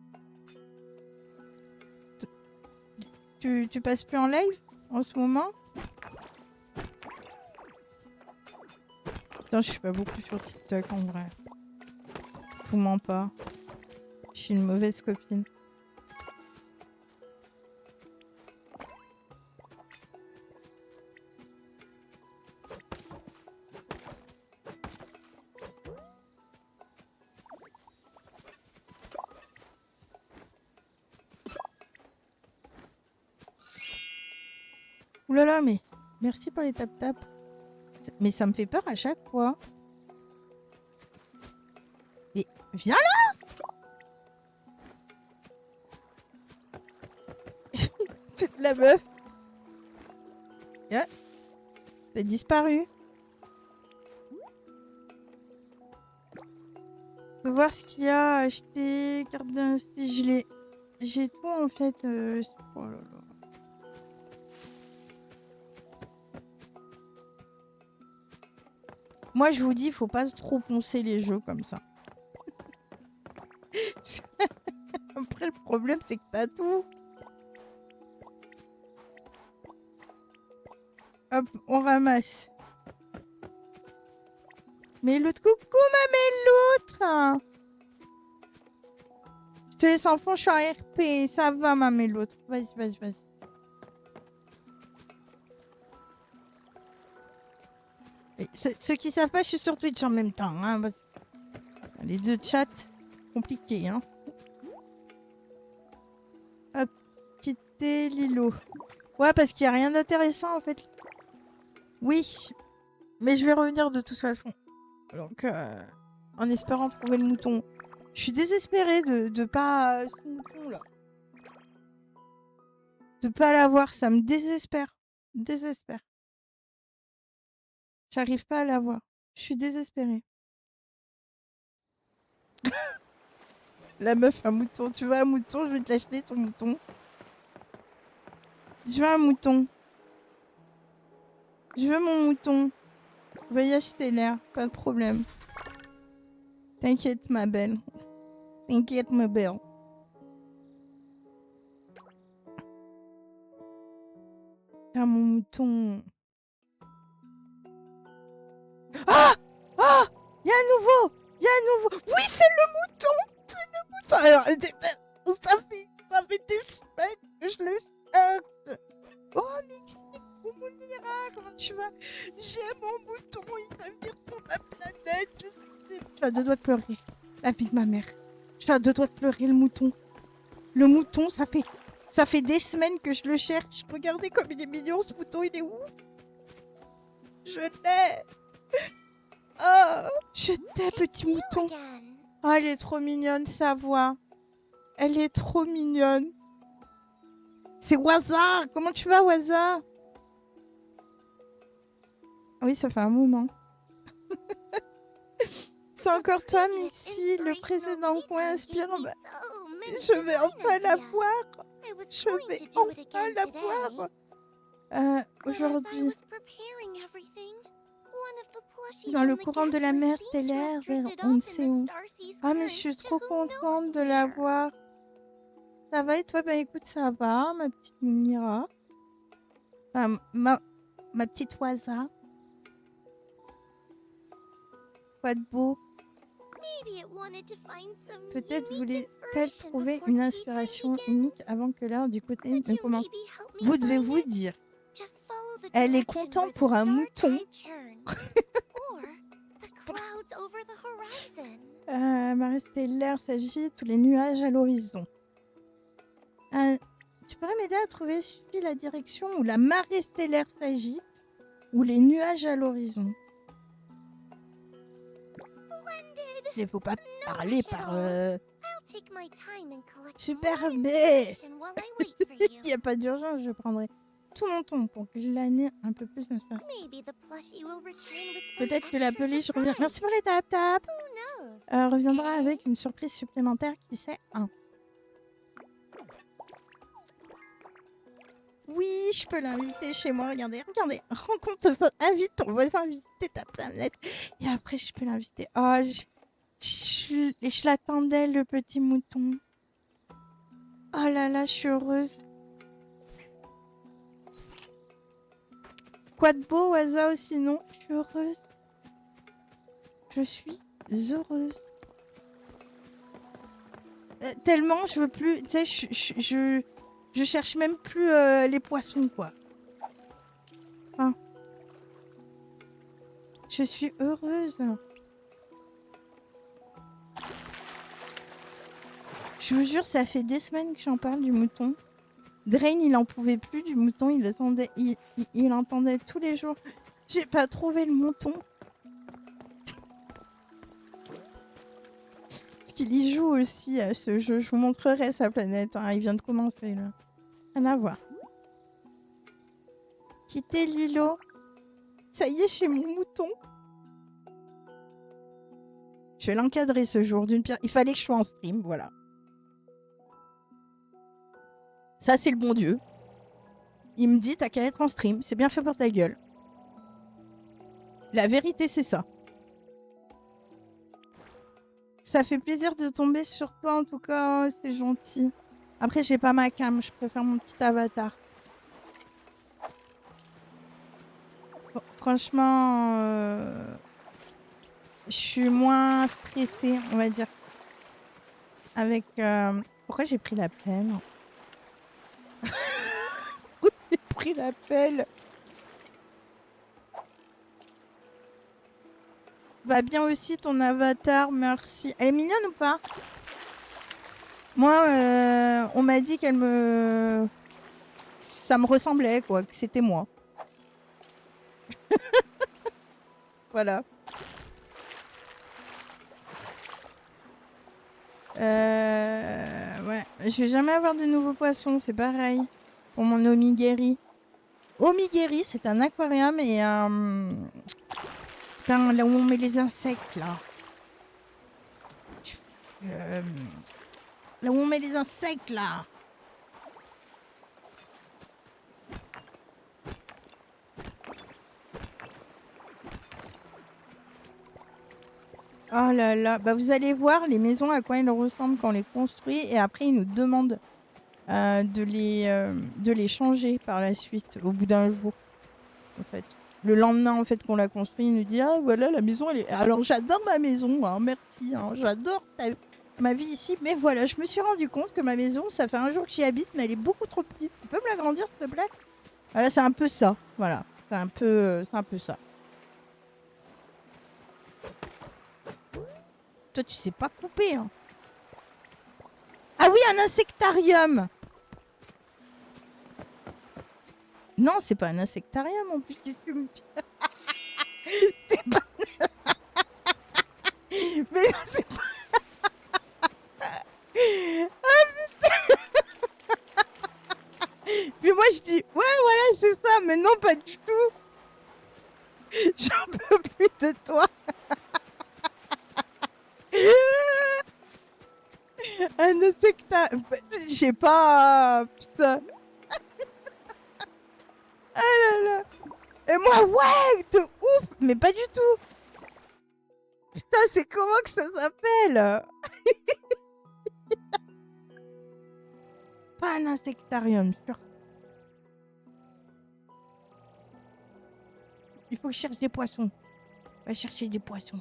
Tu passes plus en live en ce moment? Putain, je suis pas beaucoup sur TikTok en vrai. Je vous mens pas. Je suis une mauvaise copine. Ouh là là, mais merci pour les tap-tap. Mais ça me fait peur à chaque fois. Mais viens là! Toute la meuf. Yeah. T'as disparu. Faut voir ce qu'il y a à acheter. Carte d'inspi, j'ai tout en fait. Oh là là. Moi, je vous dis, faut pas trop poncer les jeux comme ça. Après, le problème, c'est que t'as tout. Hop, on ramasse. Mais l'autre, coucou, ma l'autre. Je te laisse en fond, je suis en RP. Ça va, ma l'autre. Vas-y, vas-y, vas-y. Ceux qui savent pas, je suis sur Twitch en même temps. Hein. Les deux chats, compliqués. Hein. Hop, quitter Lilo. Ouais, parce qu'il n'y a rien d'intéressant en fait. Oui, mais je vais revenir de toute façon. Donc, en espérant trouver le mouton. Je suis désespérée de pas... ce mouton là. De pas l'avoir, ça me désespère. Désespère. J'arrive pas à l'avoir. Je suis désespérée. La meuf, un mouton. Tu veux un mouton? Je vais te l'acheter, ton mouton. Je veux un mouton. Je veux mon mouton. Va y acheter l'air, pas de problème. T'inquiète, ma belle. T'inquiète, ma belle. Ah, mon mouton. Ah! Ah! Y'a un nouveau! Y'a un nouveau! Oui, c'est le mouton! C'est le mouton! Alors, ça fait des semaines que je le cherche. Oh, merci, Mounira, comment tu vas? J'ai mon mouton, il va venir sur ma planète. Je suis à deux doigts de pleurer. La vie de ma mère. Je suis à deux doigts de pleurer, le mouton. Le mouton, ça fait des semaines que je le cherche. Regardez comme il est mignon, ce mouton, il est où? Je l'ai. Oh, je t'ai, petit mouton. Oh, elle est trop mignonne, sa voix. Elle est trop mignonne. C'est Waza. Comment tu vas, Waza? Oui, ça fait un moment. C'est encore toi, Mixi. Le précédent coin inspire. Je vais enfin la voir. Je vais enfin la voir. Aujourd'hui, dans le courant de la mer stellaire vers on ne sait où. Ah, mais je suis trop contente de la voir. Ça va et toi? Bah écoute, ça va, ma petite Mira. Enfin, ma petite Waza. Quoi de beau? Peut-être voulait-elle trouver une inspiration unique avant que l'heure du côté ne commence. Vous devez vous dire, elle est contente pour un mouton. Marée stellaire s'agite, tous les nuages à l'horizon. Tu pourrais m'aider à trouver la direction où la marée stellaire s'agite? Ou les nuages à l'horizon. Il faut pas parler par... Super B. Il n'y a pas d'urgence, je prendrai tout mon temps pour glaner un peu plus d'inspiration. Peut-être que la peluche revient... Merci pour les tap-tap. Reviendra avec une surprise supplémentaire, qui sait, un. Oui, je peux l'inviter chez moi. Regardez, regardez. Rencontre, invite ton voisin à visiter ta planète. Et après, je peux l'inviter. Oh, je l'attendais, le petit mouton. Oh là là, je suis heureuse. Quoi de beau, Waza, sinon? Je suis heureuse. Je suis heureuse. Tellement, je veux plus... Tu sais, je cherche même plus les poissons, quoi. Enfin, je suis heureuse. Je vous jure, ça fait des semaines que j'en parle du mouton. Drain, il en pouvait plus du mouton. Il attendait, il entendait tous les jours. J'ai pas trouvé le mouton. Parce qu'il y joue aussi à ce jeu. Je vous montrerai sa planète. Hein. Il vient de commencer, là. Rien à voir. Quitter l'îlot. Ça y est, chez mon mouton. Je vais l'encadrer ce jour d'une pierre. Il fallait que je sois en stream, voilà. Ça, c'est le bon Dieu. Il me dit, t'as qu'à être en stream. C'est bien fait pour ta gueule. La vérité, c'est ça. Ça fait plaisir de tomber sur toi, en tout cas. Oh, c'est gentil. Après, j'ai pas ma cam. Je préfère mon petit avatar. Bon, franchement, je suis moins stressée, on va dire. Avec... Pourquoi j'ai pris la pelle? J'ai pris la pelle. Va bien aussi ton avatar, merci. Elle est mignonne ou pas? Moi, on m'a dit qu'elle me... Ça me ressemblait, quoi, que c'était moi. Voilà. Ouais, je vais jamais avoir de nouveaux poissons, c'est pareil. Pour mon omigiri. Omigiri, c'est un aquarium et putain, là où on met les insectes, là. Là où on met les insectes, là. Oh là là. Bah, vous allez voir les maisons à quoi elles ressemblent quand on les construit. Et après, ils nous demandent de les changer par la suite, au bout d'un jour. En fait. Le lendemain, en fait, qu'on l'a construit, il nous dit « Ah, voilà, la maison, elle est... » Alors, j'adore ma maison, hein, merci. Hein, j'adore ma vie ici. Mais voilà, je me suis rendu compte que ma maison, ça fait un jour que j'y habite, mais elle est beaucoup trop petite. Tu peux me l'agrandir, s'il te plaît? Voilà, c'est un peu ça. Voilà, c'est un peu ça. Toi, tu sais pas couper, hein. Ah oui, un insectarium. Non, c'est pas un insectarium en plus. Qu'est-ce que me dis? C'est pas... Mais non, c'est pas... Ah putain. Puis moi, je dis, ouais, voilà, c'est ça. Mais non, pas du tout. J'en peux plus de toi. Un insectarium. J'ai pas... Putain. Ah là là. Et moi, ouais, de ouf. Mais pas du tout. Putain, c'est comment que ça s'appelle? Pas un insectarium, sûr. Il faut que je cherche des poissons. Va chercher des poissons.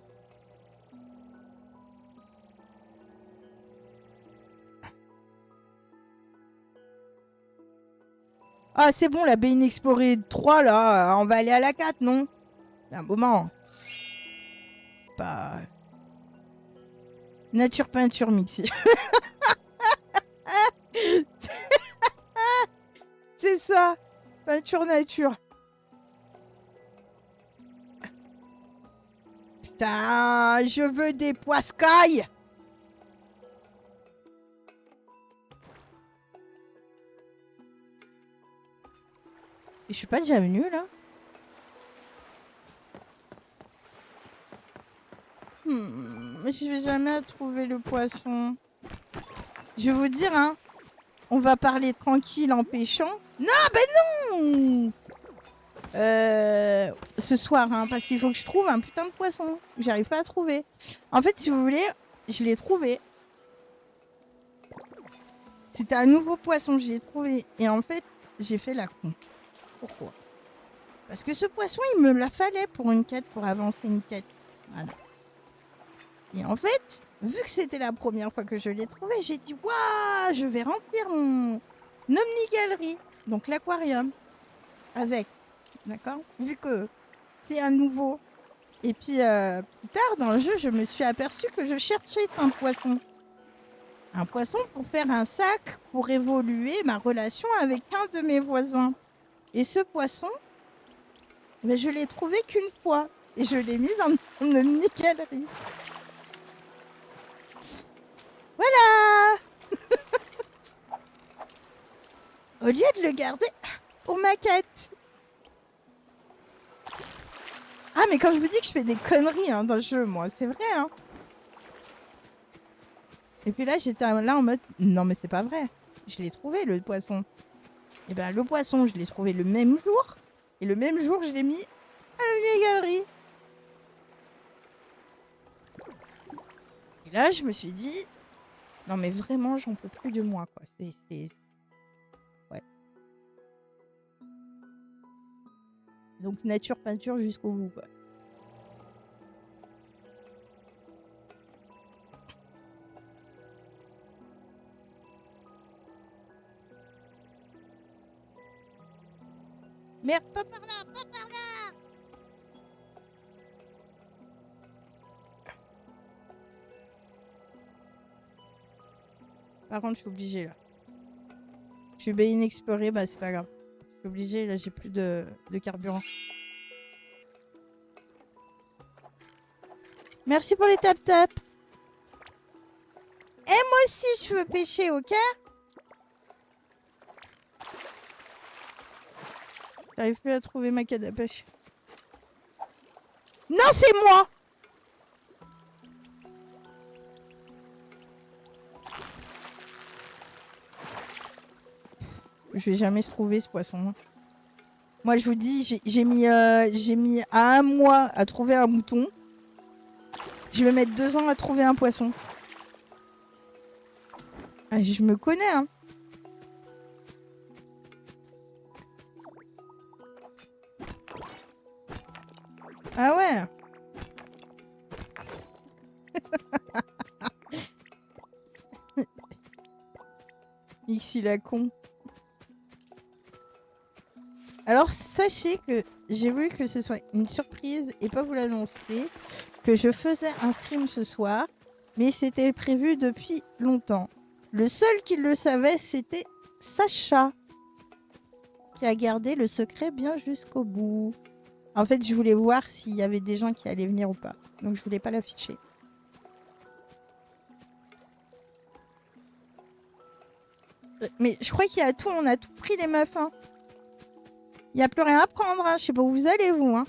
Ah, c'est bon, la baie inexplorée 3, là. On va aller à la 4, non? Un moment. Pas... Nature peinture mixée. C'est ça. Peinture nature. Putain, je veux des poiscailles. Et je suis pas déjà venue là. Mais je vais jamais trouver le poisson. Je vais vous dire, hein, on va parler tranquille en pêchant. Non, ben non. Ce soir, hein, parce qu'il faut que je trouve un putain de poisson. J'arrive pas à trouver. En fait, si vous voulez, je l'ai trouvé. C'était un nouveau poisson, je l'ai trouvé. Et en fait, j'ai fait la con. Pourquoi? Parce que ce poisson, il me la fallait pour une quête, pour avancer une quête. Voilà. Et en fait, vu que c'était la première fois que je l'ai trouvé, j'ai dit waouh, je vais remplir mon omni-galerie, donc l'aquarium, avec. D'accord? Vu que c'est un nouveau. Et puis, plus tard dans le jeu, je me suis aperçue que je cherchais un poisson. Un poisson pour faire un sac pour évoluer ma relation avec un de mes voisins. Et ce poisson, ben, je l'ai trouvé qu'une fois. Et je l'ai mis dans mon omni-galerie. Voilà. Au lieu de le garder pour ma quête. Ah, mais quand je vous dis que je fais des conneries hein, dans le jeu, moi, c'est vrai. Hein. Et puis là, j'étais là en mode, non, mais c'est pas vrai. Je l'ai trouvé, le poisson. Et ben, le poisson, je l'ai trouvé le même jour. Et le même jour, je l'ai mis à la galerie. Et là, je me suis dit, non, mais vraiment, j'en peux plus de moi, quoi. Ouais. Donc, nature, peinture jusqu'au bout, quoi. Merde, pas par là, pas par là. Par contre, je suis obligée, là. Je suis bien inexplorée, bah c'est pas grave. Je suis obligée, là, j'ai plus de carburant. Merci pour les tap-tap. Et moi aussi, je veux pêcher, ok? J'arrive plus à trouver ma canne à pêche. Non, c'est moi! Je vais jamais se trouver ce poisson. Moi, je vous dis, j'ai mis à 1 mois à trouver un mouton. Je vais mettre 2 ans à trouver un poisson. Ah, je me connais, hein. Ah ouais. Ici la con. Alors sachez que j'ai voulu que ce soit une surprise et pas vous l'annoncer, que je faisais un stream ce soir, mais c'était prévu depuis longtemps. Le seul qui le savait, c'était Sacha, qui a gardé le secret bien jusqu'au bout. En fait, je voulais voir s'il y avait des gens qui allaient venir ou pas. Donc je voulais pas l'afficher. Mais je crois qu'il y a tout, on a tout pris les meufs. Hein. Il n'y a plus rien à prendre, hein. Je sais pas où vous allez, vous. Hein.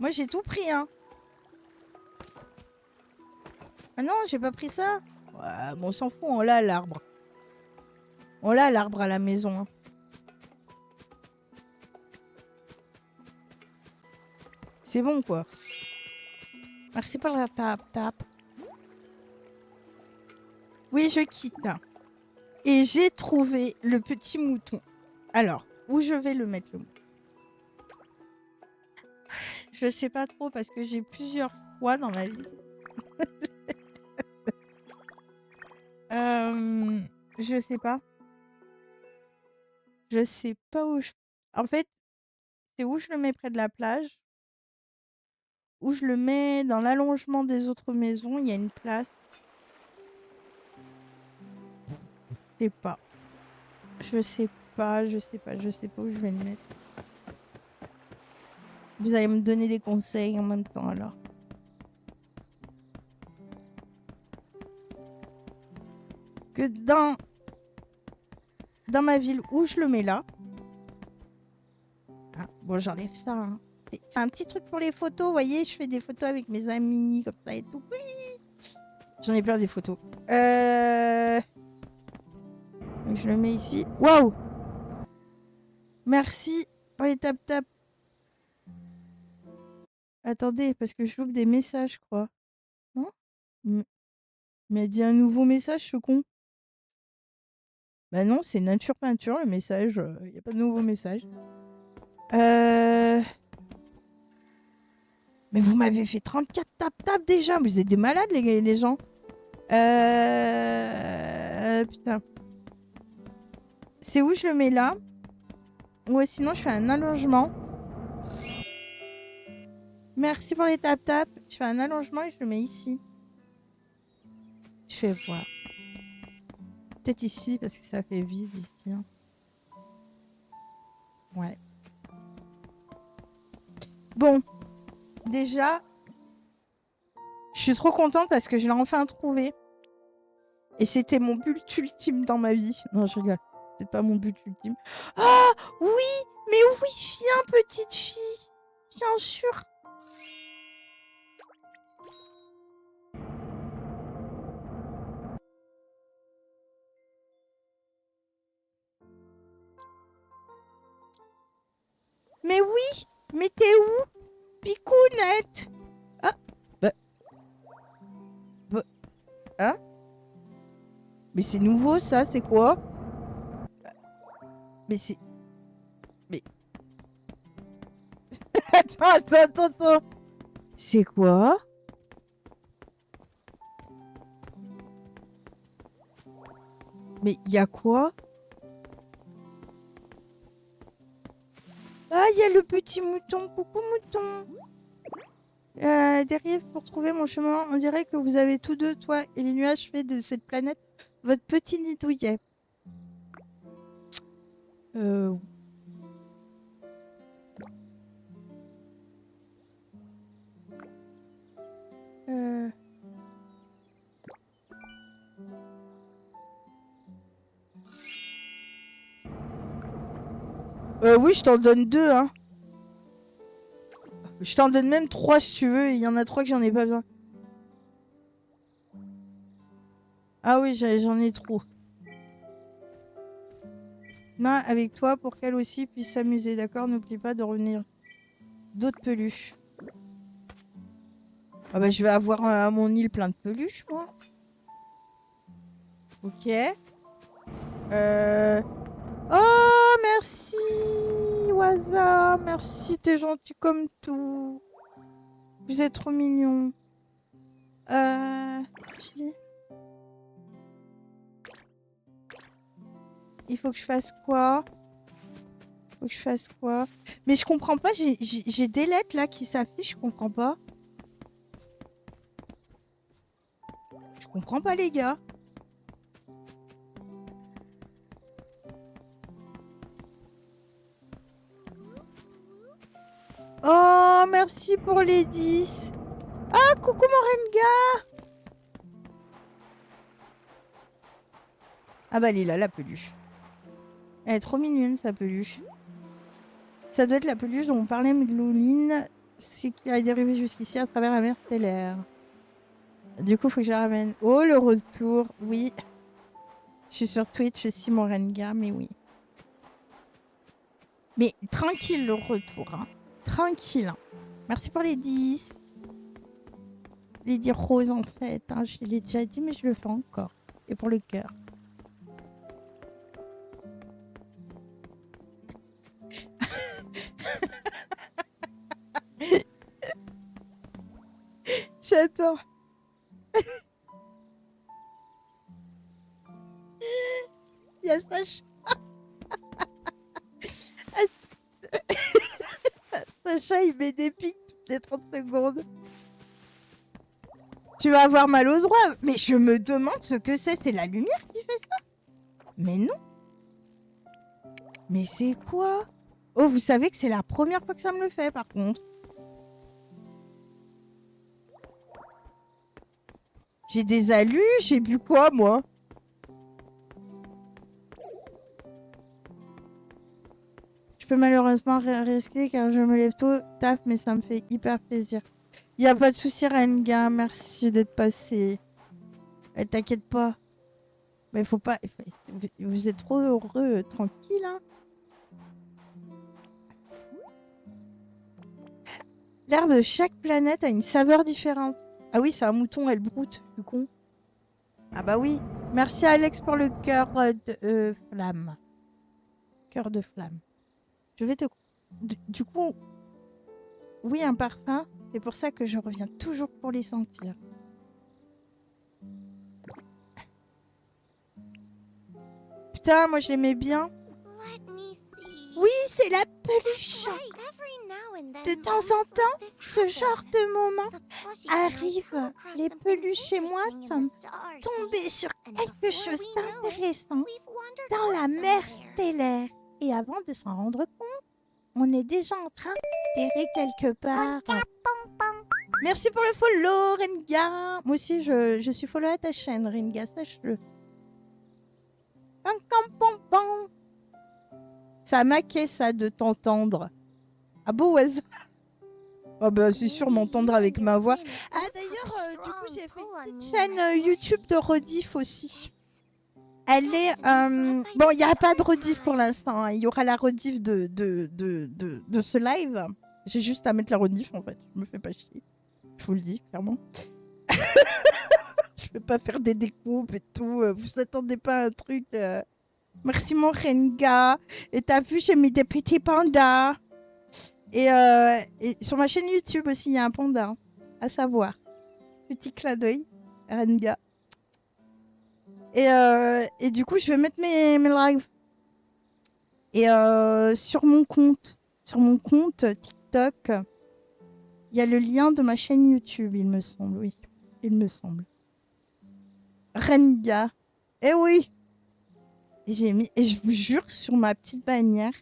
Moi, j'ai tout pris. Hein. Ah non, j'ai pas pris ça. Ouais, bon, on s'en fout, on l'a l'arbre. On l'a l'arbre à la maison. Hein. C'est bon, quoi. Merci pour la tap. Oui, je quitte. Et j'ai trouvé le petit mouton. Alors, où je vais le mettre, le mouton? Je sais pas trop parce que j'ai plusieurs fois dans ma vie. Je sais pas. Je sais pas où je... En fait, c'est où je le mets près de la plage. Où je le mets dans l'allongement des autres maisons. Il y a une place. Je sais pas. Je sais pas où je vais le mettre. Vous allez me donner des conseils en même temps alors. Que dans ma ville où je le mets là. Ah, bon, j'enlève ça. Hein. C'est un petit truc pour les photos, vous voyez, je fais des photos avec mes amis, comme ça et tout. Oui, j'en ai plein des photos. Donc, je le mets ici. Waouh! Merci pour les tap-tap. Attendez, parce que je loupe des messages, je crois. Non? Mais dit un nouveau message, ce con. Bah non, c'est nature peinture, le message. Il n'y a pas de nouveau message. Mais vous m'avez fait 34 tap-tap déjà. Vous êtes des malades, les gens. Putain. C'est où je le mets là? Ouais, sinon je fais un allongement. Merci pour les tap-tap. Je fais un allongement et je le mets ici. Je fais voir. Peut-être ici parce que ça fait vide ici. Hein. Ouais. Bon. Déjà, je suis trop contente parce que je l'ai enfin trouvé. Et c'était mon but ultime dans ma vie. Non, je rigole. C'est pas mon but ultime. Ah oui, mais oui, viens, petite fille. Bien sûr. Mais oui, mais t'es où, Picounette? Ah, hein? Mais c'est nouveau ça, c'est quoi? Mais c'est... Mais... attends. C'est quoi? Mais il y a quoi? Ah, il y a le petit mouton. Coucou mouton. Derrière, pour trouver mon chemin, on dirait que vous avez tous deux, toi et les nuages, fait de cette planète votre petit nid douillet. Oui, je t'en donne 2, hein. Je t'en donne même 3 si tu veux. Il y en a 3 que j'en ai pas besoin. Ah oui, j'en ai trop. Main avec toi pour qu'elle aussi puisse s'amuser, d'accord? N'oublie pas de revenir. D'autres peluches. Ah bah je vais avoir à mon île plein de peluches, moi. Ok. Oh, merci, Waza. Merci, t'es gentil comme tout. Vous êtes trop mignon. Il faut que je fasse quoi? Mais je comprends pas, j'ai des lettres là qui s'affichent, je comprends pas. Je comprends pas, les gars. Oh, merci pour les 10. Ah, coucou Morenga. Ah bah elle est là, la peluche. Elle est trop mignonne, sa peluche. Ça doit être la peluche dont on parlait Medlouline, c'est qui a dérivé jusqu'ici à travers la mer stellaire. Du coup, il faut que je la ramène. Oh, le retour, oui. Je suis sur Twitch aussi, Morenga, mais oui. Mais tranquille le retour, hein. Tranquille. Hein. Merci pour les 10. Les 10 roses, en fait. Hein. Je l'ai déjà dit, mais je le fais encore. Et pour le cœur. J'adore. Il y a Sacha. Sacha, il met des pics toutes les 30 secondes. Tu vas avoir mal aux doigts. Mais je me demande ce que c'est. C'est la lumière qui fait ça? Mais non. Mais c'est quoi? Oh, vous savez que c'est la première fois que ça me le fait, par contre. J'ai des alus, j'ai bu quoi, moi? Je peux malheureusement risquer car je me lève tôt, taf, mais ça me fait hyper plaisir. Y a pas de souci, Renga, merci d'être passé. T'inquiète pas. Mais faut pas... Vous êtes trop heureux, tranquille, hein. L'herbe de chaque planète a une saveur différente. Ah oui, c'est un mouton, elle broute, du con. Ah bah oui. Merci Alex pour le cœur de flamme. Cœur de flamme. Je vais te... Du coup... Oui, un parfum. C'est pour ça que je reviens toujours pour les sentir. Putain, moi je l'aimais bien. Oui, c'est la peluche. De temps en temps, ce genre de moment arrive. Les peluches chez moi sont tombées sur quelque chose d'intéressant dans la mer stellaire. Et avant de s'en rendre compte, on est déjà en train d'errer quelque part. Merci pour le follow, Renga. Moi aussi, je suis follow à ta chaîne, Renga, sache-le. Ça maquait ça de t'entendre. Ah beau hasard. Oh bah c'est sûr m'entendre avec ma voix. Ah d'ailleurs, du coup j'ai fait une petite chaîne YouTube de rediff aussi. Elle est... Bon, il n'y a pas de rediff pour l'instant. Hein. Il y aura la rediff de ce live. J'ai juste à mettre la rediff en fait. Je me fais pas chier. Je vous le dis, clairement. Je vais pas faire des découpes et tout. Vous attendez pas à un truc... Merci mon Renga. Et t'as vu, j'ai mis des petits pandas. Et sur ma chaîne YouTube aussi, il y a un panda. Hein, à savoir. Petit clin d'œil. Renga. Et du coup, je vais mettre mes lives. Et sur mon compte TikTok, il y a le lien de ma chaîne YouTube, il me semble. Oui, il me semble. Renga. Eh oui. Et j'ai mis, et je vous jure, sur ma petite bannière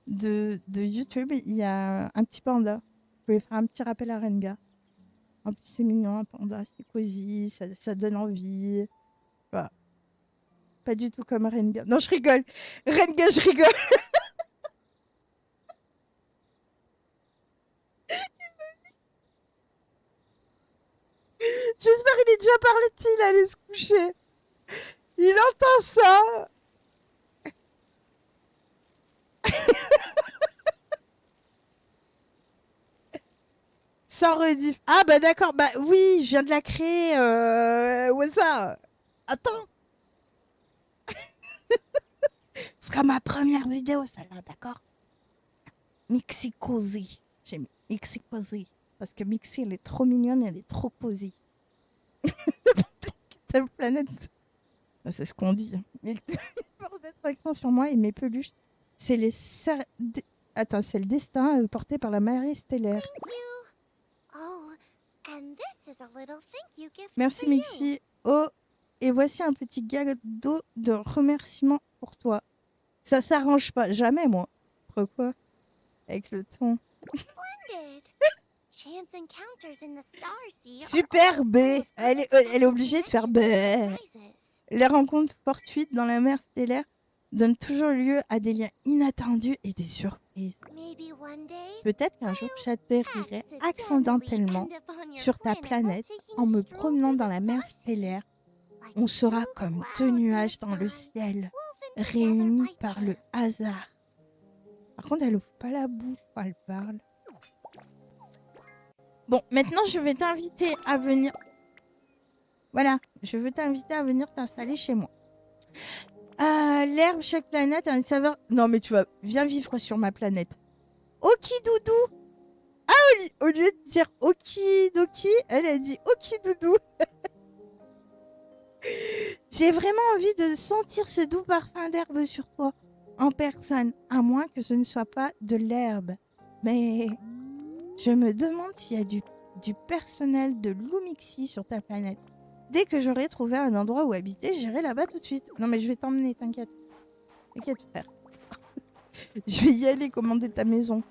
de YouTube, il y a un petit panda. Vous pouvez faire un petit rappel à Renga. En plus, c'est mignon, un panda, c'est cosy, ça donne envie. Voilà. Pas du tout comme Renga. Non, je rigole. Renga, je rigole. J'espère qu'il est déjà parti, il allait se coucher. Il entend ça. Sans rediff. Ah bah d'accord, bah oui, je viens de la créer. Ouais ça. Attends. Ce sera ma première vidéo, celle-là, d'accord? Mixi Cozy. J'ai mis Mixi Cozy. Parce que Mixi, elle est trop mignonne, elle est trop cosy. Ta planète. C'est ce qu'on dit. Mais force d'attraction sur moi et mes peluches, c'est les Attends, c'est le destin porté par la marée stellaire. Merci Mixi. Oh, et voici un petit cadeau de remerciement pour toi. Ça s'arrange pas, jamais moi. Pourquoi? Avec le ton. Super B. Elle est obligée de faire B. Les rencontres fortuites dans la mer stellaire donnent toujours lieu à des liens inattendus et des surprises. Peut-être qu'un jour j'atterrirai accidentellement sur ta planète en me promenant dans la mer stellaire. On sera comme deux nuages dans le ciel, réunis par le hasard. Par contre, elle ouvre pas la bouche quand elle parle. Bon, maintenant, je vais t'inviter à venir... Voilà, je veux t'inviter à venir t'installer chez moi. L'herbe, chaque planète a une saveur... Non, mais tu vas... Viens vivre sur ma planète. Oki Doudou. Ah, au lieu de dire Oki Doki, elle a dit Oki Doudou. J'ai vraiment envie de sentir ce doux parfum d'herbe sur toi, en personne, à moins que ce ne soit pas de l'herbe. Mais je me demande s'il y a du personnel de Lumixi sur ta planète. Dès que j'aurai trouvé un endroit où habiter, j'irai là-bas tout de suite. Non mais je vais t'emmener, t'inquiète. T'inquiète frère. Je vais y aller commander ta maison.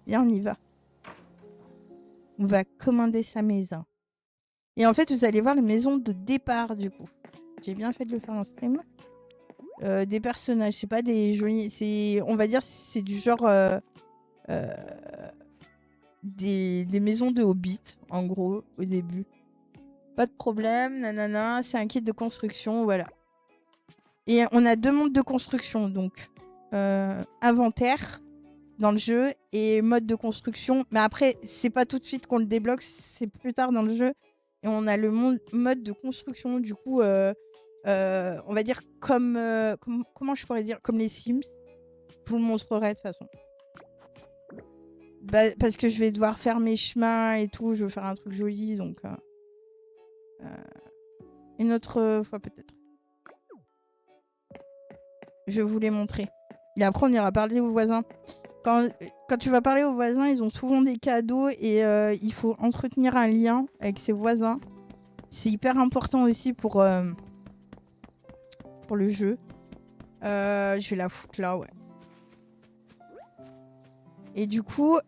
Viens, on y va. on va commander sa maison. Et en fait, vous allez voir les maisons de départ du coup. J'ai bien fait de le faire en stream. Des personnages, c'est pas des jolis. On va dire c'est du genre euh, des maisons de hobbits, en gros, au début. Pas de problème, nanana, c'est un kit de construction, voilà. Et on a 2 mondes de construction, donc inventaire dans le jeu et mode de construction. Mais après, c'est pas tout de suite qu'on le débloque, c'est plus tard dans le jeu. Et on a le mode de construction, du coup, on va dire comment je pourrais dire, comme les Sims. Je vous le montrerai de toute façon. Bah, parce que je vais devoir faire mes chemins et tout, je veux faire un truc joli, donc une autre fois peut-être. Je vais vous les montrer. Et après, on ira parler aux voisins. Quand tu vas parler aux voisins, ils ont souvent des cadeaux et il faut entretenir un lien avec ses voisins. C'est hyper important aussi pour le jeu. Je vais la foutre là, ouais. Et du coup,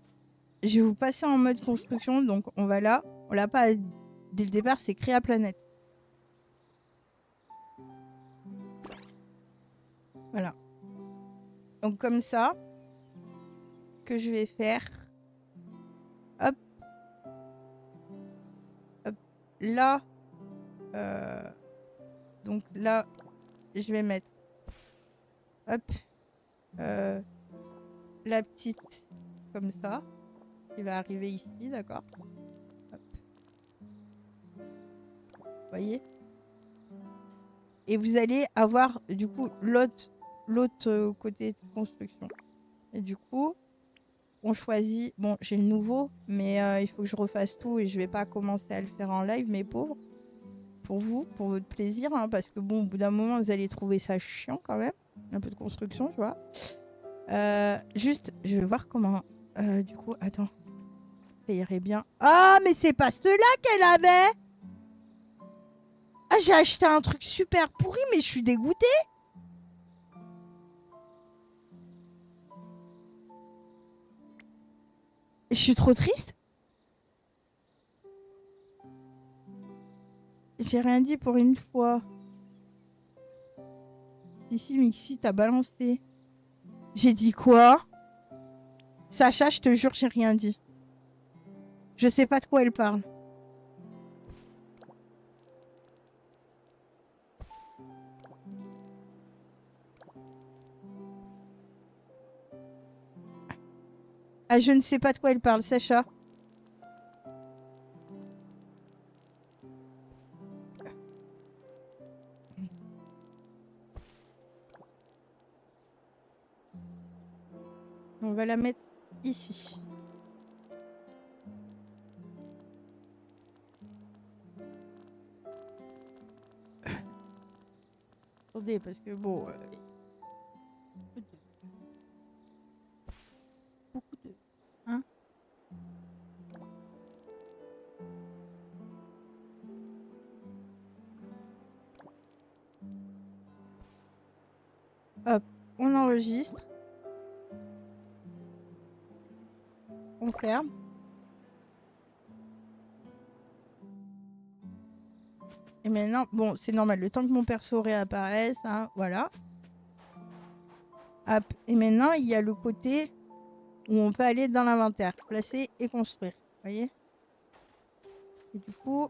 je vais vous passer en mode construction. Donc, on va là. On l'a pas dès le départ, c'est créer à planète. Voilà. Donc, comme ça, que je vais faire. Hop. Hop. Là. Donc là, je vais mettre. Hop. La petite. Comme ça. Qui va arriver ici, d'accord. Hop. Vous voyez. Et vous allez avoir, du coup, l'autre côté de construction. Et du coup, on choisit... Bon, j'ai le nouveau, mais il faut que je refasse tout et je vais pas commencer à le faire en live, mes pauvres. Pour vous, pour votre plaisir, hein, parce que bon, au bout d'un moment, vous allez trouver ça chiant quand même. Un peu de construction, tu vois. Juste, je vais voir comment... du coup, attends. Ça irait bien. Ah, mais c'est pas ceux-là qu'elle avait. Ah, j'ai acheté un truc super pourri, mais je suis dégoûtée. Je suis trop triste. J'ai rien dit pour une fois. Ici, Mixi, t'as balancé. J'ai dit quoi? Sacha, je te jure, j'ai rien dit. Je sais pas de quoi elle parle. Ah, je ne sais pas de quoi elle parle, Sacha. On va la mettre ici. Attendez, parce que bon... beaucoup de... Hein? Hop, on enregistre. On ferme. Et maintenant, bon, c'est normal. Le temps que mon perso réapparaisse, hein, voilà. Hop. Et maintenant, il y a le côté où on peut aller dans l'inventaire, placer et construire. Vous voyez? Et du coup,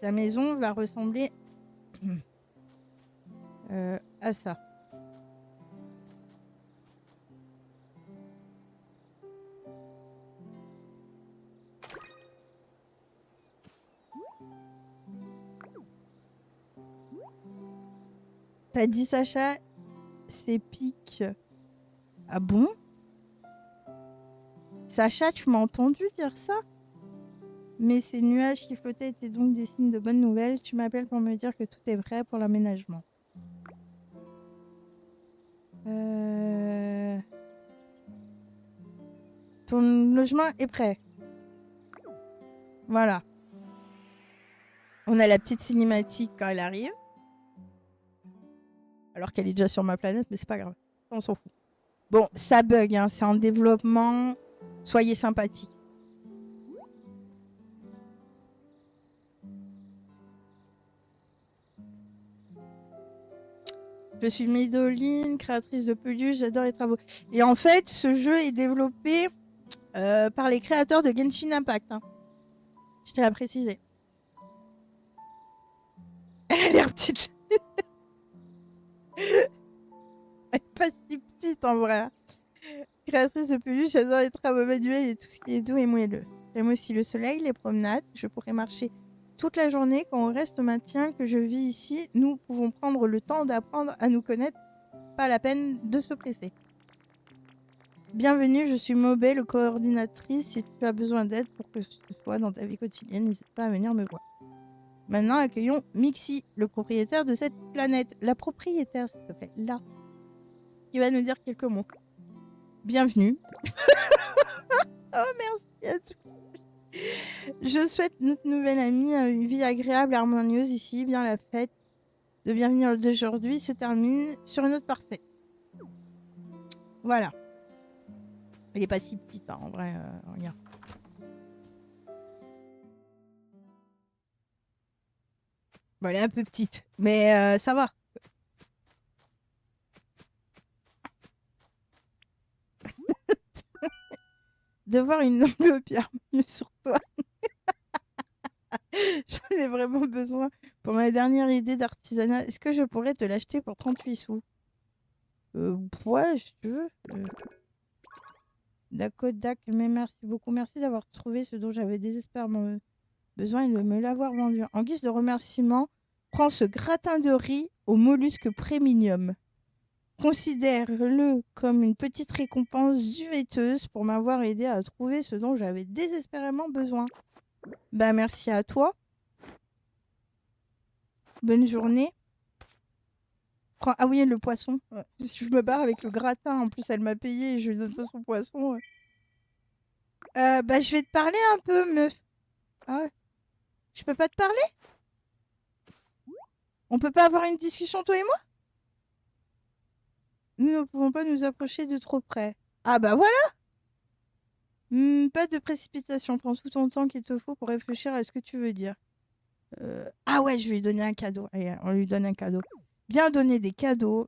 la maison va ressembler à ça. T'as dit, Sacha, c'est pique. Ah bon? Sacha, tu m'as entendu dire ça? Mais ces nuages qui flottaient étaient donc des signes de bonnes nouvelles. Tu m'appelles pour me dire que tout est prêt pour l'aménagement. Ton logement est prêt. Voilà. On a la petite cinématique quand elle arrive. Alors qu'elle est déjà sur ma planète, mais c'est pas grave. On s'en fout. Bon, ça bug, hein, c'est en développement. Soyez sympathiques. Je suis Médoline, créatrice de peluches, j'adore les travaux. Et en fait, ce jeu est développé par les créateurs de Genshin Impact. Hein. Je tiens à préciser. Elle a l'air petite. Elle est pas si petite en vrai. Créatrice de peluches, j'adore les travaux manuels et tout ce qui est doux et moelleux. J'aime aussi le soleil, les promenades. Je pourrais marcher toute la journée quand on reste au maintien que je vis ici. Nous pouvons prendre le temps d'apprendre à nous connaître. Pas la peine de se presser. Bienvenue, je suis Mobile, coordinatrice. Si tu as besoin d'aide pour que ce soit dans ta vie quotidienne, n'hésite pas à venir me voir. Maintenant, accueillons Mixi, le propriétaire de cette planète. La propriétaire, s'il te plaît, là. Qui va nous dire quelques mots. Bienvenue. Oh, merci à tous. Je souhaite notre nouvelle amie une vie agréable et harmonieuse ici. Bien la fête de bienvenue d'aujourd'hui se termine sur une note parfaite. Voilà. Elle est pas si petite, hein, en vrai. Regarde. Bon, elle est un peu petite, mais ça va. De voir une enveloppe harmonieuse sur toi. J'en ai vraiment besoin pour ma dernière idée d'artisanat. Est-ce que je pourrais te l'acheter pour 38 sous? Ouais, si tu veux. Dakodak, mais merci beaucoup. Merci d'avoir trouvé ce dont j'avais désespérément besoin et de me l'avoir vendu. En guise de remerciement, prends ce gratin de riz au mollusque premium. Considère-le comme une petite récompense juvéteuse pour m'avoir aidé à trouver ce dont j'avais désespérément besoin. Bah merci à toi. Bonne journée. Ah oui, le poisson. Ouais. Si je me barre avec le gratin, en plus elle m'a payé et je lui donne pas son poisson. Ouais. Bah je vais te parler un peu, meuf. Ah ouais. Je peux pas te parler? On peut pas avoir une discussion toi et moi? Nous ne pouvons pas nous approcher de trop près. Ah bah voilà. Pas de précipitation. Prends tout ton temps qu'il te faut pour réfléchir à ce que tu veux dire. Ah ouais, je vais lui donner un cadeau. Allez, on lui donne un cadeau. Bien donner des cadeaux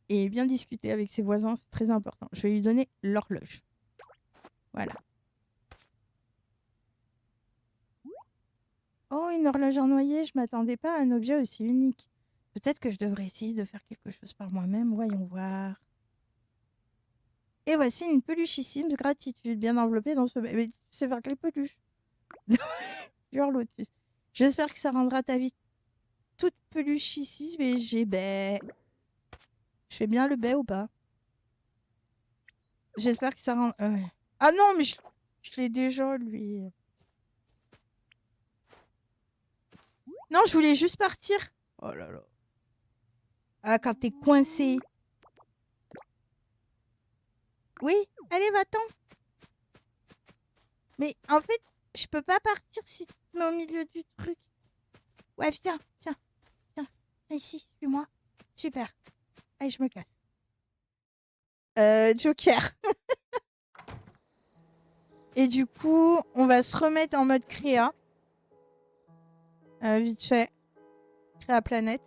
et bien discuter avec ses voisins, c'est très important. Je vais lui donner l'horloge. Voilà. Oh, une horloge en noyer, je m'attendais pas à un objet aussi unique. Peut-être que je devrais essayer de faire quelque chose par moi-même. Voyons voir. Et voici une peluche Sims gratitude, bien enveloppée dans ce... Mais tu sais faire que les peluches. Pure Lotus. J'espère que ça rendra ta vie toute peluche ici, mais j'ai... Je fais bien le baie ou pas? J'espère que ça rend... ouais. Ah non, mais je l'ai déjà, lui. Non, je voulais juste partir. Oh là là. Ah, quand t'es coincé. Oui, allez, va-t'en. Mais en fait, je peux pas partir si tu te mets au milieu du truc. Ouais, viens, tiens, tiens. Ici, suis-moi. Super. Allez, je me casse. Joker. Et du coup, on va se remettre en mode créa. Vite fait. Créa planète.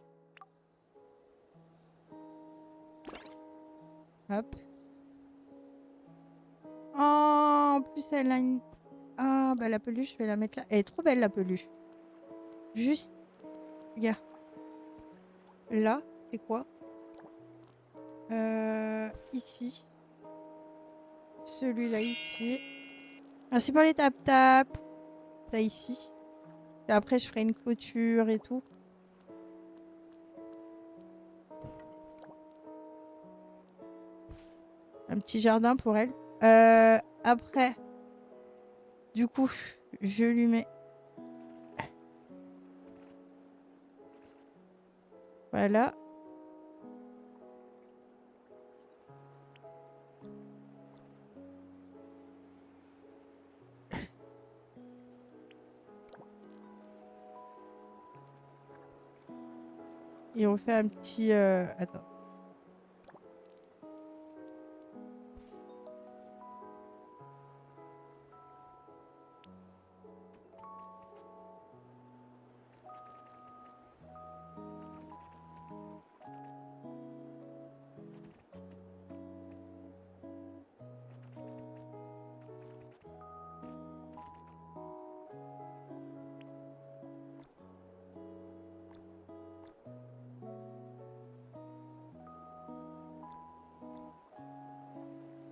Hop. Oh, en plus, elle a une... Ah, bah la peluche, je vais la mettre là. Elle est trop belle, la peluche. Juste... Regarde. Là, c'est quoi? Ici. Celui-là, ici. Merci pour les tap-tap. Là, ici. Et après, je ferai une clôture et tout. Un petit jardin pour elle. Après, du coup, je lui mets... Voilà. Et on fait un petit... Attends.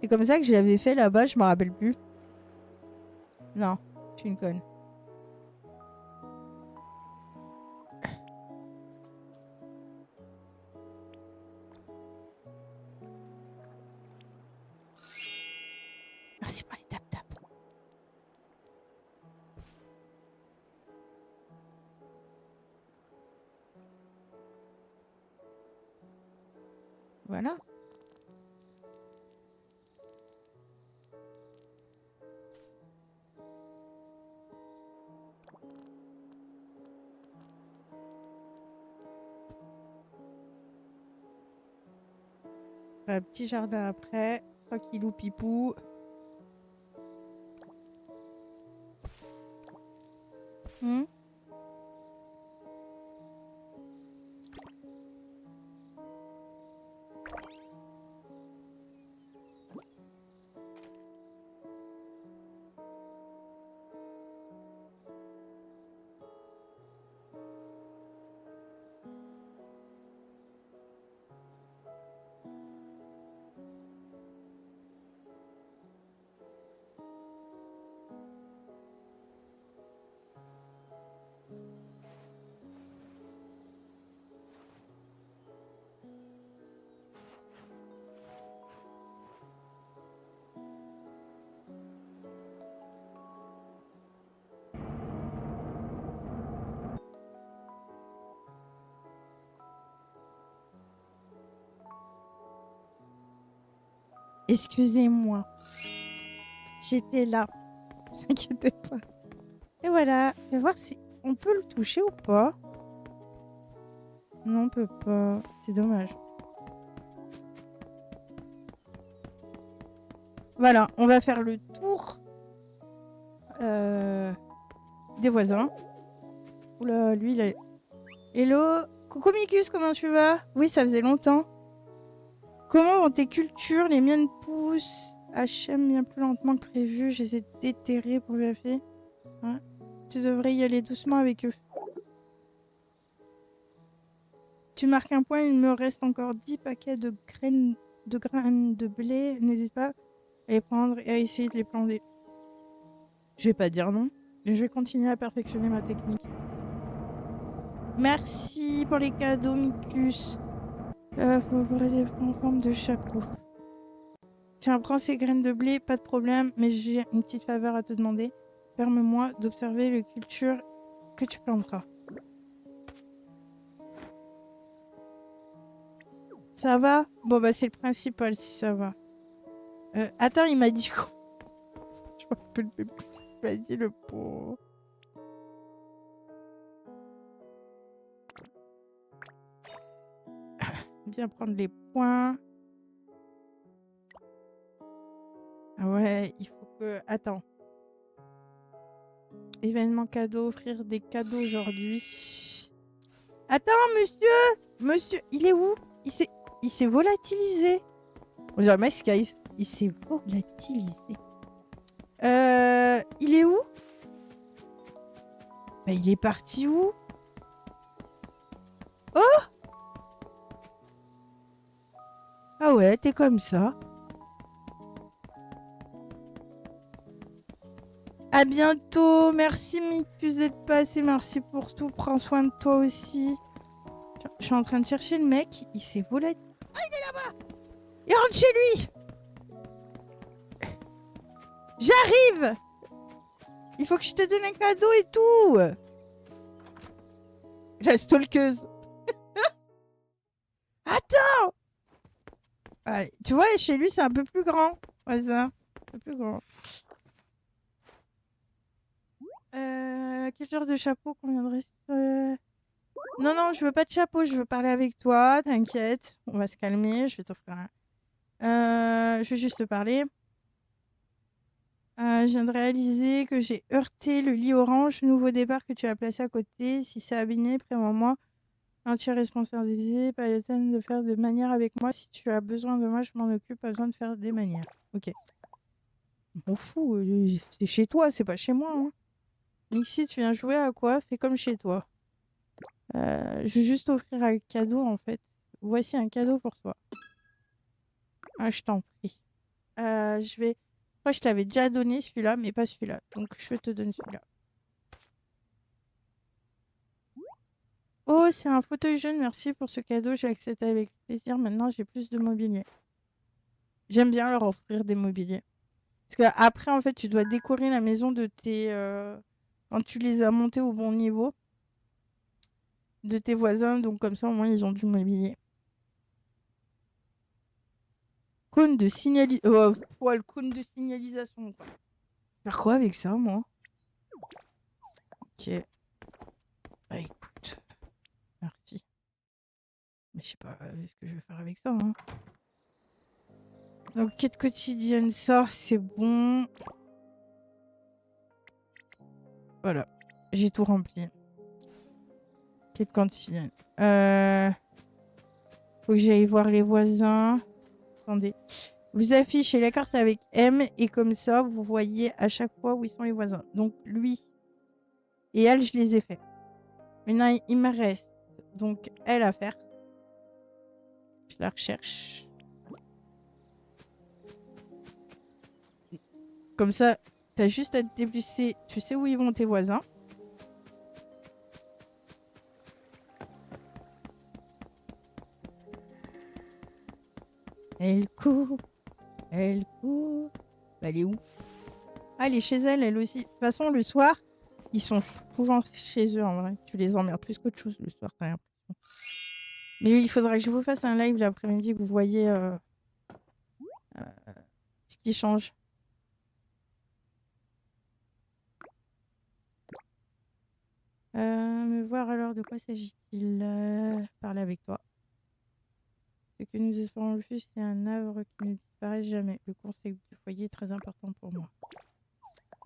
C'est comme ça que je l'avais fait là-bas, je me rappelle plus. Non, je suis une conne. Merci pour les tap-tap. Voilà. Un petit jardin après. Tranquillou pipou. Excusez-moi. J'étais là. Ne vous inquiétez pas. Et voilà. On va voir si on peut le toucher ou pas. Non, on peut pas. C'est dommage. Voilà. On va faire le tour des voisins. Oula, lui, il a... Hello. Coucou Mikus, comment tu vas? Oui, ça faisait longtemps. Comment vont tes cultures? Les miennes poussent. HM bien plus lentement que prévu. J'essaie de déterrer pour vérifier. Ouais. Tu devrais y aller doucement avec eux. Tu marques un point, il me reste encore 10 paquets de graines de blé. N'hésite pas à les prendre et à essayer de les planter. Je vais pas dire non, mais je vais continuer à perfectionner ma technique. Merci pour les cadeaux, Mikus. Favoriser en forme de chapeau. Tiens, prends ces graines de blé, pas de problème, mais j'ai une petite faveur à te demander. Permets-moi d'observer les cultures que tu planteras. Ça va? Bon, bah, c'est le principal si ça va. Attends, il m'a dit quoi? Je me rappelle même plus ce qu'il m'a dit, le pauvre. Bien prendre les points. Ah ouais, il faut que... Attends. Événement cadeau, offrir des cadeaux aujourd'hui. Attends, monsieur! Monsieur, il est où? Il s'est volatilisé. On dirait My Skies. Il s'est volatilisé. Il est où? Bah, il est parti où? Oh! Ah ouais, t'es comme ça. À bientôt. Merci Mikus d'être passé. Merci pour tout. Prends soin de toi aussi. Je suis en train de chercher le mec. Il s'est volatilisé. Oh, il est là-bas! Il rentre chez lui! J'arrive! Il faut que je te donne un cadeau et tout! La stalkeuse. Attends! Ah, tu vois, chez lui, c'est un peu plus grand. Ouais, ça. Un peu plus grand. Quel genre de chapeau conviendrait... Non, non, je veux pas de chapeau. Je veux parler avec toi. T'inquiète. On va se calmer. Je vais t'offrir un... je vais juste te parler. Je viens de réaliser que j'ai heurté le lit orange, nouveau départ que tu as placé à côté. Si c'est abîmé, prévois-moi. Entier responsabilité, pas la peine de faire de manières avec moi. Si tu as besoin de moi, je m'en occupe. Pas besoin de faire des manières. Ok. Je m'en fous. C'est chez toi, c'est pas chez moi. Hein. Nixie, tu viens jouer à quoi? Fais comme chez toi. Je vais juste t'offrir un cadeau en fait. Voici un cadeau pour toi. Ah, je t'en prie. Je vais... Moi, je t'avais déjà donné celui-là, mais pas celui-là. Donc, je te donne celui-là. Oh, c'est un fauteuil jaune. Merci pour ce cadeau. J'ai accepté avec plaisir. Maintenant, j'ai plus de mobilier. J'aime bien leur offrir des mobiliers. Parce qu'après, en fait, tu dois décorer la maison de tes... quand tu les as montés au bon niveau, de tes voisins. Donc, comme ça, au moins, ils ont du mobilier. Cône de signalisation. Oh, le cône de signalisation, quoi. Faire quoi avec ça, moi? Ok. Bah, écoute. Merci. Mais je sais pas ce que je vais faire avec ça. Hein. Donc, quête quotidienne, ça, c'est bon. Voilà. J'ai tout rempli. Quête quotidienne. Faut que j'aille voir les voisins. Attendez. Vous affichez la carte avec M et comme ça, vous voyez à chaque fois où ils sont les voisins. Donc, lui et elle, je les ai faits. Maintenant, il me reste donc elle à faire. Je la recherche. Comme ça, t'as juste à te déplacer. Tu sais où ils vont tes voisins. Elle court. Elle court. Bah, elle est où? Ah, elle est chez elle, elle aussi. De toute façon, le soir, ils sont souvent chez eux en vrai. Tu les emmerdes plus qu'autre chose le soir, t'as l'impression. Mais il faudra que je vous fasse un live l'après-midi que vous voyez ce qui change. Me voir alors, de quoi s'agit-il? Parler avec toi. Ce que nous espérons le plus, c'est un havre qui ne disparaît jamais. Le conseil du foyer est très important pour moi.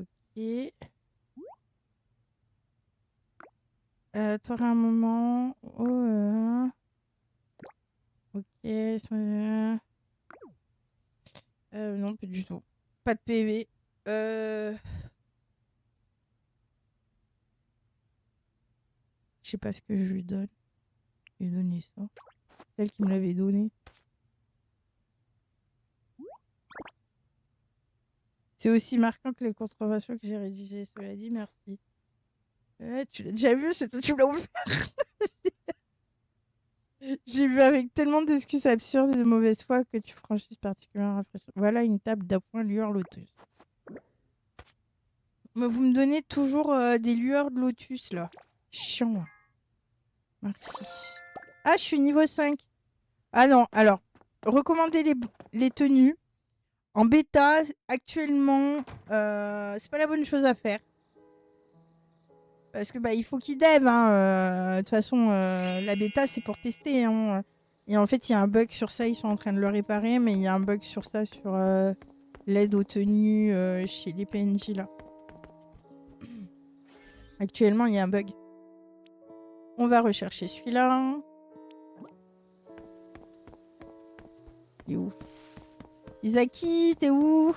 Ok. T'auras un moment. Oh, ok. Non, pas du tout. Pas de PV. Je sais pas ce que je lui donne. Je lui ai donné ça. Celle qui me l'avait donné. C'est aussi marquant que les contreventions que j'ai rédigées. Cela dit, merci. Tu l'as déjà vu, c'est toi qui me l'as ouvert. J'ai vu avec tellement d'excuses absurdes et de mauvaise foi que tu franchisses particulièrement rafraîchissant. Voilà une table d'appoint lueur lotus. Mais vous me donnez toujours des lueurs de lotus là. Chiant. Merci. Ah, je suis niveau 5. Ah non, alors, recommander les tenues. En bêta, actuellement, c'est pas la bonne chose à faire. Parce que bah, il faut qu'ils dev. De toute façon, la bêta, c'est pour tester. Hein. Et en fait, il y a un bug sur ça. Ils sont en train de le réparer. Mais il y a un bug sur ça, sur l'aide aux tenues chez les PNJ, là. Actuellement, il y a un bug. On va rechercher celui-là. Il est où? Isaki, t'es où?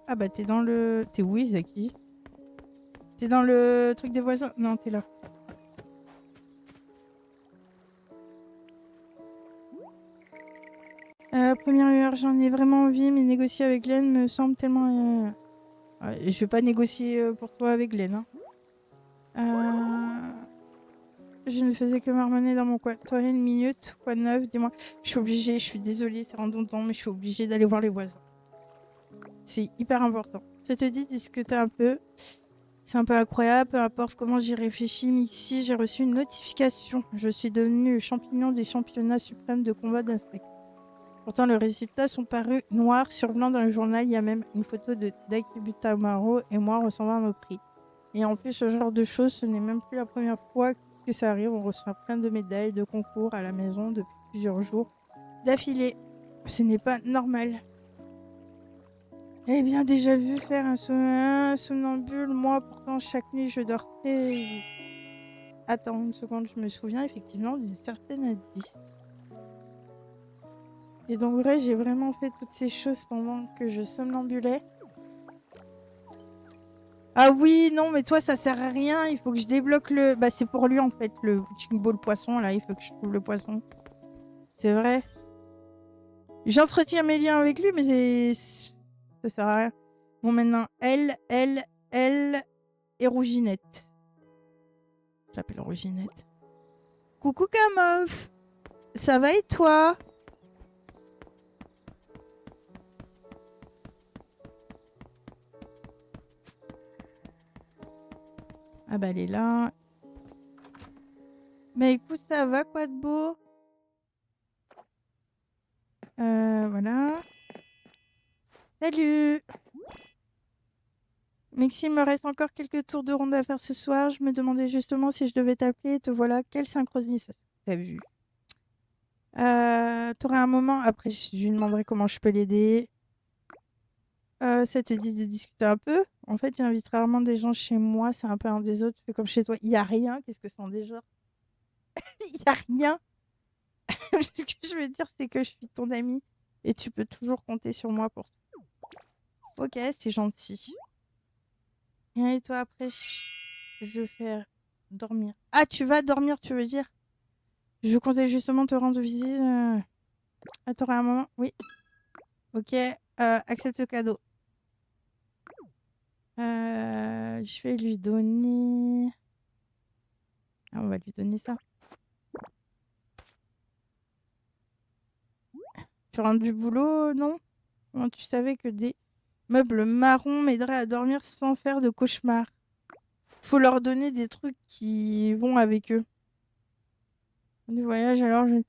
Ah bah, t'es dans le... T'es où, Isaki? T'es dans le truc des voisins? Non, t'es là. Première lueur, j'en ai vraiment envie, mais négocier avec Glenn me semble tellement... je vais pas négocier pour toi avec Glenn. Hein. Je ne faisais que marmonner dans mon coin. Toi, une minute, quoi de neuf? Dis-moi. Je suis obligée, je suis désolée, c'est redondant, mais je suis obligée d'aller voir les voisins. C'est hyper important. Ça te dit de discuter un peu. C'est un peu incroyable, peu importe comment j'y réfléchis, mais ici, j'ai reçu une notification. Je suis devenue le champignon des championnats suprêmes de combat d'insectes. Pourtant, les résultats sont parus noirs sur blanc dans le journal. Il y a même une photo de Daiki et moi recevant nos prix. Et en plus, ce genre de choses, ce n'est même plus la première fois que ça arrive. On reçoit plein de médailles, de concours à la maison depuis plusieurs jours d'affilée. Ce n'est pas normal. Eh bien, déjà vu faire un somnambule. Moi, pourtant, chaque nuit, je dors très... Attends une seconde, je me souviens effectivement d'une certaine indice. Et donc, vrai, j'ai vraiment fait toutes ces choses pendant que je somnambulais. Ah oui, non, mais toi, ça sert à rien. Il faut que je débloque le... Bah, c'est pour lui, en fait, le Witching Ball poisson, là. Il faut que je trouve le poisson. C'est vrai. J'entretiens mes liens avec lui, mais Ça sert à rien. Bon, maintenant, elle et Rouginette. Je l'appelle Rouginette. Coucou Kamof. Ça va et toi? Ah bah elle est là. Bah écoute, ça va quoi de beau? Voilà. Salut. Mexi, il me reste encore quelques tours de ronde à faire ce soir. Je me demandais justement si je devais t'appeler. Te voilà. Quelle synchronisation. T'as vu? T'aurais un moment. Après, je lui demanderai comment je peux l'aider. Ça te dit de discuter un peu? En fait, j'invite rarement des gens chez moi. C'est un peu un des autres. Fais comme chez toi. Il n'y a rien. Qu'est-ce que c'est déjà? Il n'y a rien. Ce que je veux dire, c'est que je suis ton amie. Et tu peux toujours compter sur moi pour tout. Ok, c'est gentil. Et toi, après, je vais faire dormir. Ah, tu vas dormir, tu veux dire? Je comptais justement te rendre visite. Ah, t'aurais un moment? Oui. Ok. Accepte le cadeau. Je vais lui donner... Ah, on va lui donner ça. Tu rentres du boulot, non? Comment tu savais que des meubles marrons m'aideraient à dormir sans faire de cauchemar? Faut leur donner des trucs qui vont avec eux. Du voyage, alors je n'ai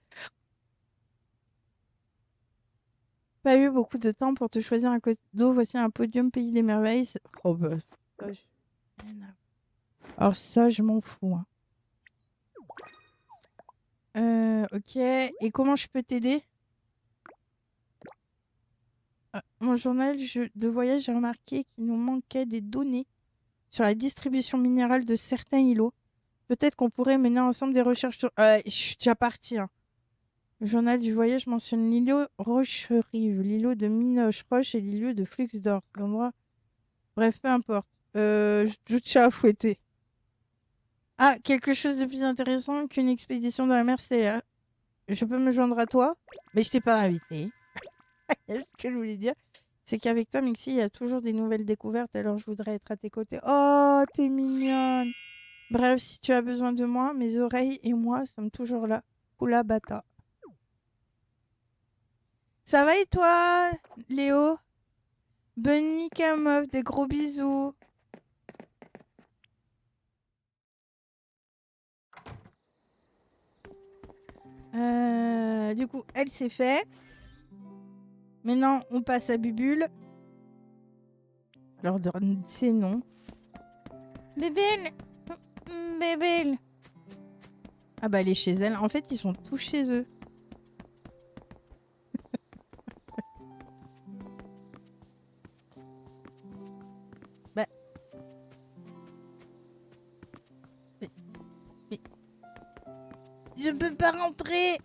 pas eu beaucoup de temps pour te choisir un cadeau. Voici un podium Pays des Merveilles. Oh bah, ça, alors ça, je m'en fous. Hein. Ok. Et comment je peux t'aider? Mon journal de voyage, j'ai remarqué qu'il nous manquait des données sur la distribution minérale de certains îlots. Peut-être qu'on pourrait mener ensemble des recherches sur... je suis déjà partie. Hein. Le journal du voyage mentionne l'îlot Rocherive, l'îlot de Minoche-Roche et l'îlot de Flux d'Or. Bref, peu importe. Je te à fouetter. Ah, quelque chose de plus intéressant qu'une expédition dans la mer stellaire. Je peux me joindre à toi, mais je t'ai pas invité. Ce que je voulais dire, c'est qu'avec toi, Mixi, il y a toujours des nouvelles découvertes, alors je voudrais être à tes côtés. Oh, t'es mignonne. Bref, si tu as besoin de moi, mes oreilles et moi sommes toujours là. Oula bata. Ça va et toi, Léo? Bonne nuit, meuf, des gros bisous. Du coup, elle s'est fait. Maintenant, on passe à Bubule. Leur donne ses noms. Bébé, bébé. Ah bah elle est chez elle. En fait, ils sont tous chez eux. Bah. Mais... Je peux pas rentrer.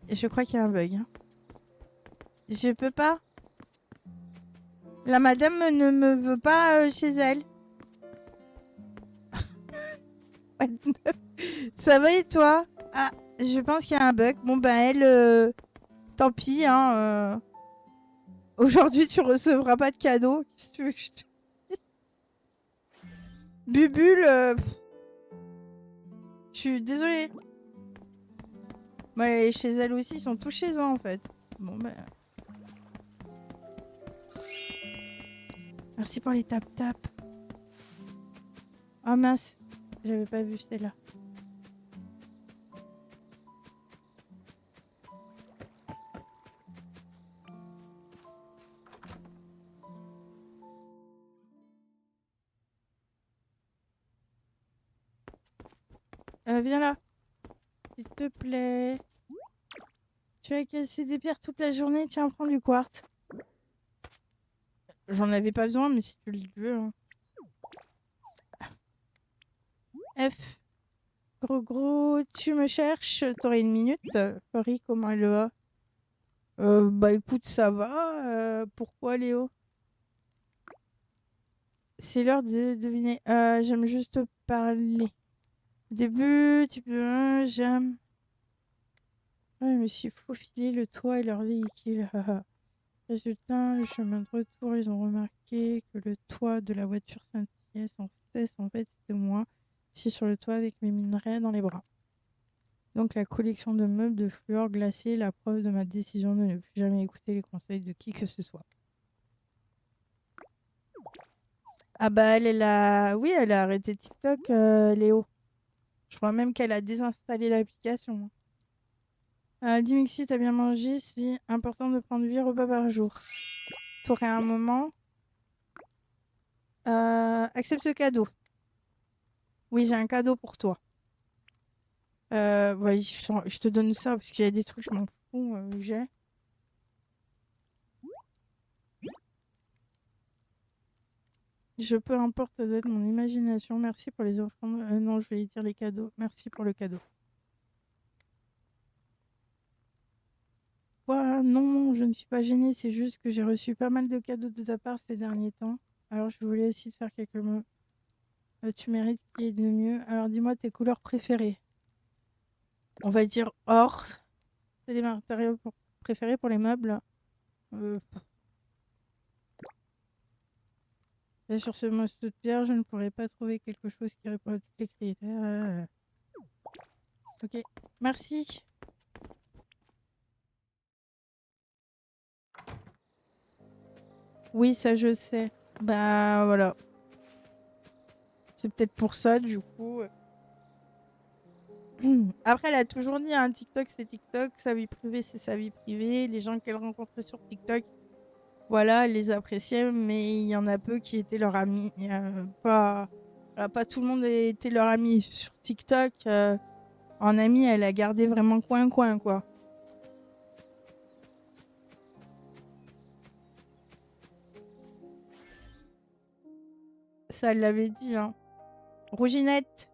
Je crois qu'il y a un bug. Hein. Je peux pas. La madame ne me veut pas chez elle. Ça va et toi? Ah, je pense qu'il y a un bug. Bon bah elle, tant pis. Hein, aujourd'hui tu recevras pas de cadeau. Qu'est-ce que tu veux que je te... Bubule, je suis désolée. Ouais, chez elle aussi, ils sont tous chez eux en fait. Bon bah... Merci pour les tap-tap. Oh mince, j'avais pas vu celle-là. Viens là, s'il te plaît. Tu as cassé des pierres toute la journée, tiens, prends du quartz. J'en avais pas besoin, mais si tu le veux. Hein. F. Gros, tu me cherches, t'aurais une minute. Flori, comment elle va? Bah écoute, ça va. Pourquoi Léo? C'est l'heure de deviner. J'aime juste parler. Au début, tu peux... j'aime... je me suis faufilé le toit et leur véhicule. Résultat, le chemin de retour, ils ont remarqué que le toit de la voiture scintillait sans cesse. En fait, c'était moi, assis sur le toit avec mes minerais dans les bras. Donc la collection de meubles de fluor glacée, la preuve de ma décision de ne plus jamais écouter les conseils de qui que ce soit. Ah bah elle a... Oui, elle a arrêté TikTok, Léo. Je crois même qu'elle a désinstallé l'application. Dimixi, t'as bien mangé, c'est important de prendre 8 repas par jour. T'aurais un moment. Accepte ce cadeau. Oui, j'ai un cadeau pour toi. Ouais, je te donne ça parce qu'il y a des trucs, je m'en fous, j'ai. Peu importe, ça doit être mon imagination. Merci pour les offrandes. Non, je vais dire les cadeaux. Merci pour le cadeau. Quoi? Non, je ne suis pas gênée. C'est juste que j'ai reçu pas mal de cadeaux de ta part ces derniers temps. Alors, je voulais aussi te faire quelques mots. Tu mérites qu'il y ait de mieux. Alors, dis-moi tes couleurs préférées. On va dire or. C'est des matériaux préférés pour les meubles. Et sur ce morceau de pierre, je ne pourrais pas trouver quelque chose qui répond à tous les critères. Ok, merci. Oui, ça je sais. Bah voilà. C'est peut-être pour ça, du coup. Après, elle a toujours dit, hein, TikTok, c'est TikTok, sa vie privée, c'est sa vie privée. Les gens qu'elle rencontrait sur TikTok, voilà, elle les appréciait, mais il y en a peu qui étaient leurs amis. Pas tout le monde était leur ami sur TikTok. En ami, elle a gardé vraiment coin-coin, quoi. Ça, elle l'avait dit, hein. Rouginette.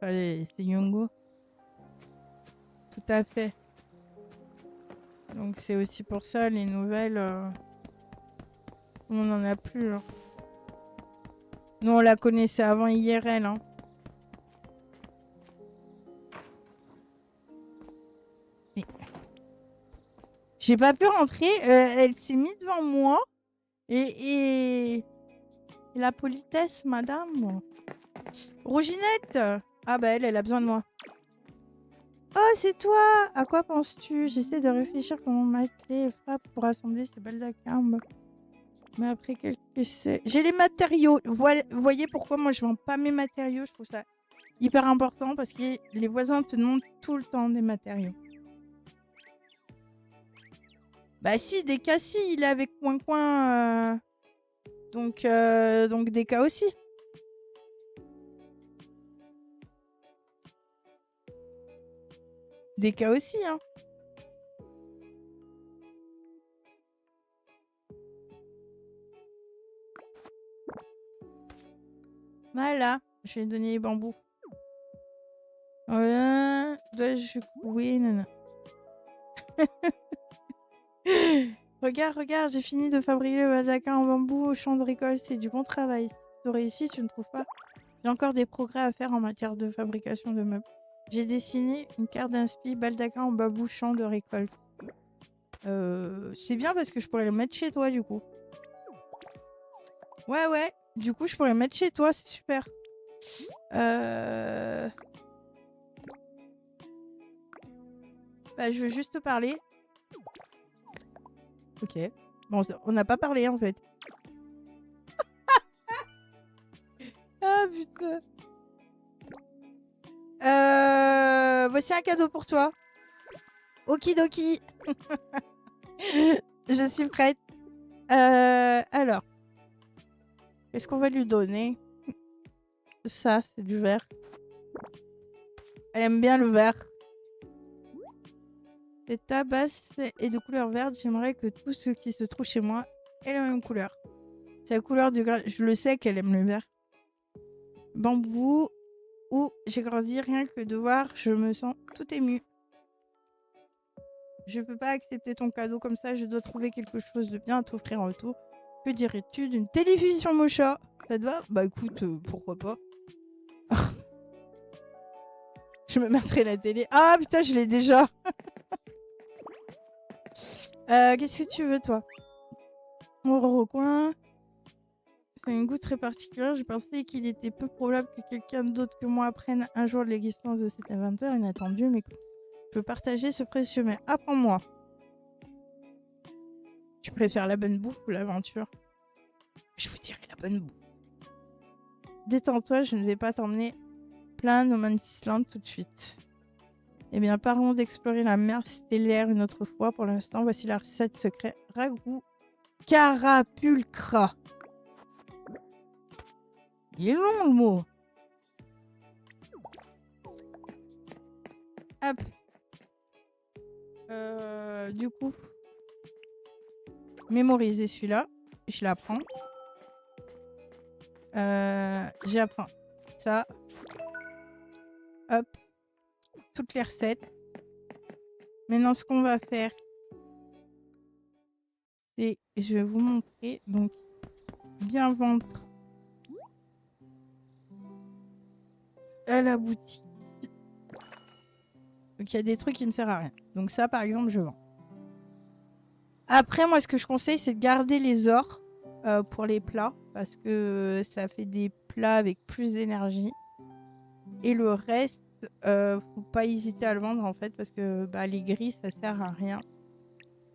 Allez, c'est Yongo. Tout à fait. Donc c'est aussi pour ça, les nouvelles, on n'en a plus. Hein. Nous, on la connaissait avant IRL. Hein. Mais... J'ai pas pu rentrer. Elle s'est mise devant moi. Et la politesse, madame. Rouginette. Ah bah elle a besoin de moi. Oh, c'est toi. À quoi penses-tu? J'essaie de réfléchir comment m'atteler frappe pour assembler ces baldaquins. Mais après quelques essais... J'ai les matériaux. Vous voyez pourquoi moi je vends pas mes matériaux? Je trouve ça hyper important parce que les voisins te demandent tout le temps des matériaux. Bah si, des cas si, il est avec Coin Coin. Donc des cas aussi. Des cas aussi, hein. Voilà, je vais donner les bambous. Voilà, dois-je... Oui, non. Regarde, j'ai fini de fabriquer le baldaquin en bambou au champ de récolte. C'est du bon travail. Tu as réussi, tu ne trouves pas? J'ai encore des progrès à faire en matière de fabrication de meubles. J'ai dessiné une carte d'inspi baldaquin en bambou champ de récolte. C'est bien parce que je pourrais le mettre chez toi du coup. Ouais. Du coup, je pourrais le mettre chez toi, c'est super. Bah, je veux juste te parler. Ok. Bon, on n'a pas parlé en fait. Ah putain. Voici un cadeau pour toi. Okidoki. Je suis prête. Alors. Qu'est-ce qu'on va lui donner? Ça, c'est du vert. Elle aime bien le vert. Cette tabasse est de couleur verte. J'aimerais que tout ce qui se trouve chez moi ait la même couleur. C'est la couleur du gras. Je le sais qu'elle aime le vert. Bambou. Où j'ai grandi, rien que de voir, je me sens tout émue. Je peux pas accepter ton cadeau comme ça. Je dois trouver quelque chose de bien à t'offrir en retour. Que dirais-tu d'une télévision Mocha? Ça te va? Bah écoute, pourquoi pas. Je me mettrai la télé. Ah putain, je l'ai déjà. Qu'est-ce que tu veux, toi? Au coin. C'est une goût très particulière. Je pensais qu'il était peu probable que quelqu'un d'autre que moi apprenne un jour l'existence de cet inventeur inattendu, mais je veux partager ce précieux. Mais apprends-moi. Tu préfères la bonne bouffe ou l'aventure? Je vous dirai la bonne bouffe. Détends-toi, je ne vais pas t'emmener plein No Man's Land tout de suite. Eh bien, parlons d'explorer la mer stellaire une autre fois. Pour l'instant, voici la recette secrète. Ragoût carapulcra. Il est long, le mot. Hop. Du coup, mémoriser celui-là. Je l'apprends. J'apprends ça. Hop. Toutes les recettes. Maintenant, ce qu'on va faire, c'est, je vais vous montrer, donc, bien vendre à la boutique. Donc, il y a des trucs qui me servent à rien. Donc ça, par exemple, je vends. Après, moi, ce que je conseille, c'est de garder les ors pour les plats, parce que ça fait des plats avec plus d'énergie. Et le reste, faut pas hésiter à le vendre, en fait, parce que les gris, ça sert à rien.